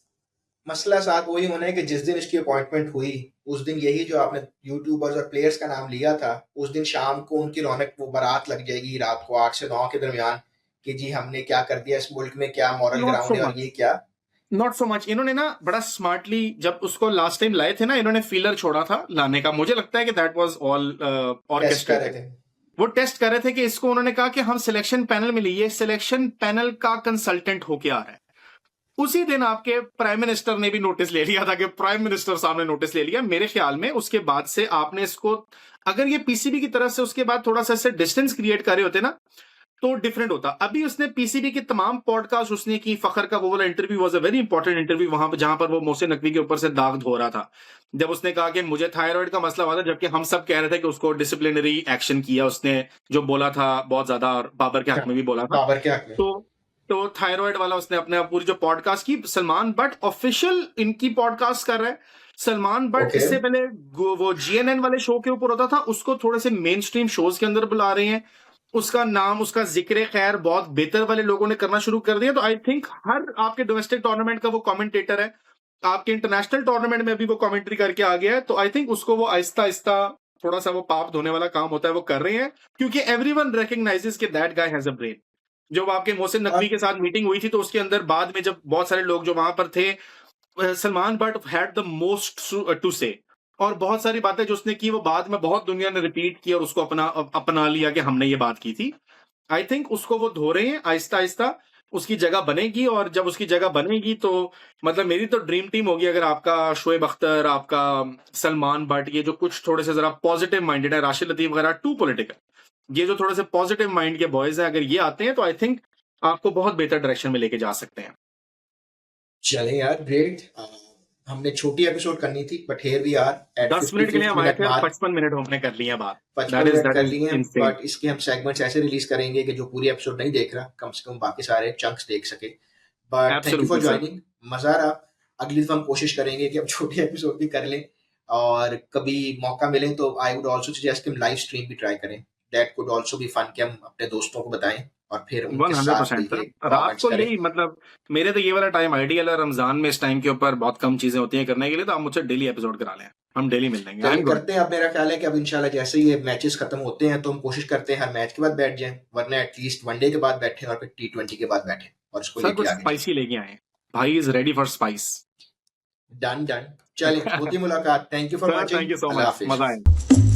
मसला साथ वही होना है कि जिस दिन इसकी अपॉइंटमेंट हुई, उस दिन यही जो आपने यूट्यूबर्स और प्लेयर्स का नाम लिया था, उस दिन शाम को उनकी रौनक वो बारात लग जाएगी रात को 8 से 9 के दरमियान कि जी हमने क्या कर दिया इस मुल्क में, क्या मॉरल नॉट ग्राउंड सो है और मच, ये क्या। Not so much. इन्होंने ना बड़ा स्मार्टली, जब उसको लास्ट टाइम लाए थे ना, इन्होंने फीलर छोड़ा था लाने का। मुझे लगता है कि दैट वाज ऑल टेस्ट कर रहे ऑर्केस्ट्रेटेड। थे। वो टेस्ट कर रहे थे कि इसको, उन्होंने कहा कि हम सिलेक्शन पैनल में लिए, सिलेक्शन पैनल का कंसल्टेंट होके आ रहा है। उसी दिन आपके प्राइम मिनिस्टर ने भी नोटिस ले लिया था कि प्राइम मिनिस्टर साहब ने नोटिस ले लिया। मेरे ख्याल में उसके बाद से आपने इसको, अगर ये पीसीबी की तरफ से उसके बाद थोड़ा सा इससे डिस्टेंस क्रिएट कर रहे होते ना, तो डिफरेंट होता। अभी उसने पीसीबी के तमाम पॉडकास्ट उसने की। फखर का वो वाला interview was a very important interview, वहां पर जहां पर वो मोहसिन नकवी के ऊपर से दाग धो रहा था। जब उसने कहा कि मुझे थायराइड का मसला हुआ था, जबकि हम सब कह रहे थे कि उसको डिसिप्लिनरी एक्शन किया उसने, जो बोला था बहुत ज्यादा, और बाबर के हक में भी बोला था। बाबर के हक में। तो थायराइड वाला उसने अपने पूरी जो पॉडकास्ट की, सलमान बट ऑफिशियल इनकी पॉडकास्ट कर रहा है। सलमान बट ओके, इससे पहले वो जीएनएन वाले शो के ऊपर होता था, उसको थोड़े से मेन स्ट्रीम शोज के अंदर बुला रहे हैं। उसका नाम, उसका जिक्र खैर बहुत बेहतर वाले लोगों ने करना शुरू कर दिया। तो आई थिंक हर आपके डोमेस्टिक टूर्नामेंट का वो कमेंटेटर है, आपके इंटरनेशनल टूर्नामेंट में भी वो कमेंट्री करके आ गया है। तो आई थिंक उसको वो आहिस्ता आहिस्ता थोड़ा सा वो पाप धोने वाला काम होता है वो कर रहे हैं, क्योंकि एवरीवन रिकॉग्नाइजेस कि that guy has a brain. जो आपके मोहसिन नकवी के साथ मीटिंग हुई थी, तो उसके अंदर बाद में जब बहुत सारे लोग जो वहां पर थे, Salman Butt had the most to say, और बहुत सारी बातें जो उसने की वो बाद में बहुत दुनिया ने रिपीट की और उसको अपना लिया कि हमने ये बात की थी। आई थिंक उसको वो धो रहे हैं आहिस्ता आहिस्ता, उसकी जगह बनेगी, और जब उसकी जगह बनेगी तो मतलब मेरी तो ड्रीम टीम होगी अगर आपका शोएब अख्तर, आपका सलमान बट, ये जो कुछ थोड़े से जरा पॉजिटिव माइंडेड है, राशिद लतीफ वगैरह टू पॉलिटिकल, ये जो थोड़े से पॉजिटिव माइंड के बॉयज हैं, अगर ये आते हैं तो आई थिंक आपको बहुत बेहतर डायरेक्शन में लेके जा सकते हैं। चले यार, ग्रेट। हमने छोटी एपिसोड करनी थी, but here we are at 10 minute के लिए 55th हम आए मिनट थे और मार्क। 55 मिनट हमने कर लिया बात। 55 मिनट कर दैट इज लिए हैं, इनसेन। बट इसके हम सेगमेंट्स ऐसे रिलीज करेंगे कि जो पूरी एपिसोड नहीं देख रहा कम से कम बाकी सारे चंक्स देख सके। But thank you for absolutely sir. Joining, मजा रहा। अगली दफा हम कोशिश करेंगे कि हम छोटी एपिसोड भी कर लें, और कभी मौका मिले तो आई वुड ऑल्सो सजेस्ट कि हम लाइव स्ट्रीम भी ट्राई करें। That could also be fun, कि हम अपने दोस्तों को बताएं और फिर उनके साथ 100% मिलके सर, रात कमेंट्स को करें। यही मतलब मेरे तो ये वाला टाइम आइडियल है, रमजान में इस टाइम के ऊपर बहुत कम चीजें होती हैं करने के लिए, तो आप मुझसे डेली एपिसोड करा लें, हम डेली मिल लेंगे। आई चलिए एम गुड। करते हैं। अब मेरा ख्याल है कि अब इंशाल्लाह जैसे ही ये मैचेस खत्म होते हैं तो हम कोशिश करते हैं हर मैच के बाद बैठ जाएं, वरना एटलीस्ट वनडे के बाद बैठे और फिर T20 के बाद बैठे और इसको सर लेके कुछ आगे चलें। स्पाइसी लेके आए, भाई is ready for spice. Done done. चलिए, होती मुलाकात। Thank you for sir thank watching. You so अल्लाह मच, हाफिज। मजा आया।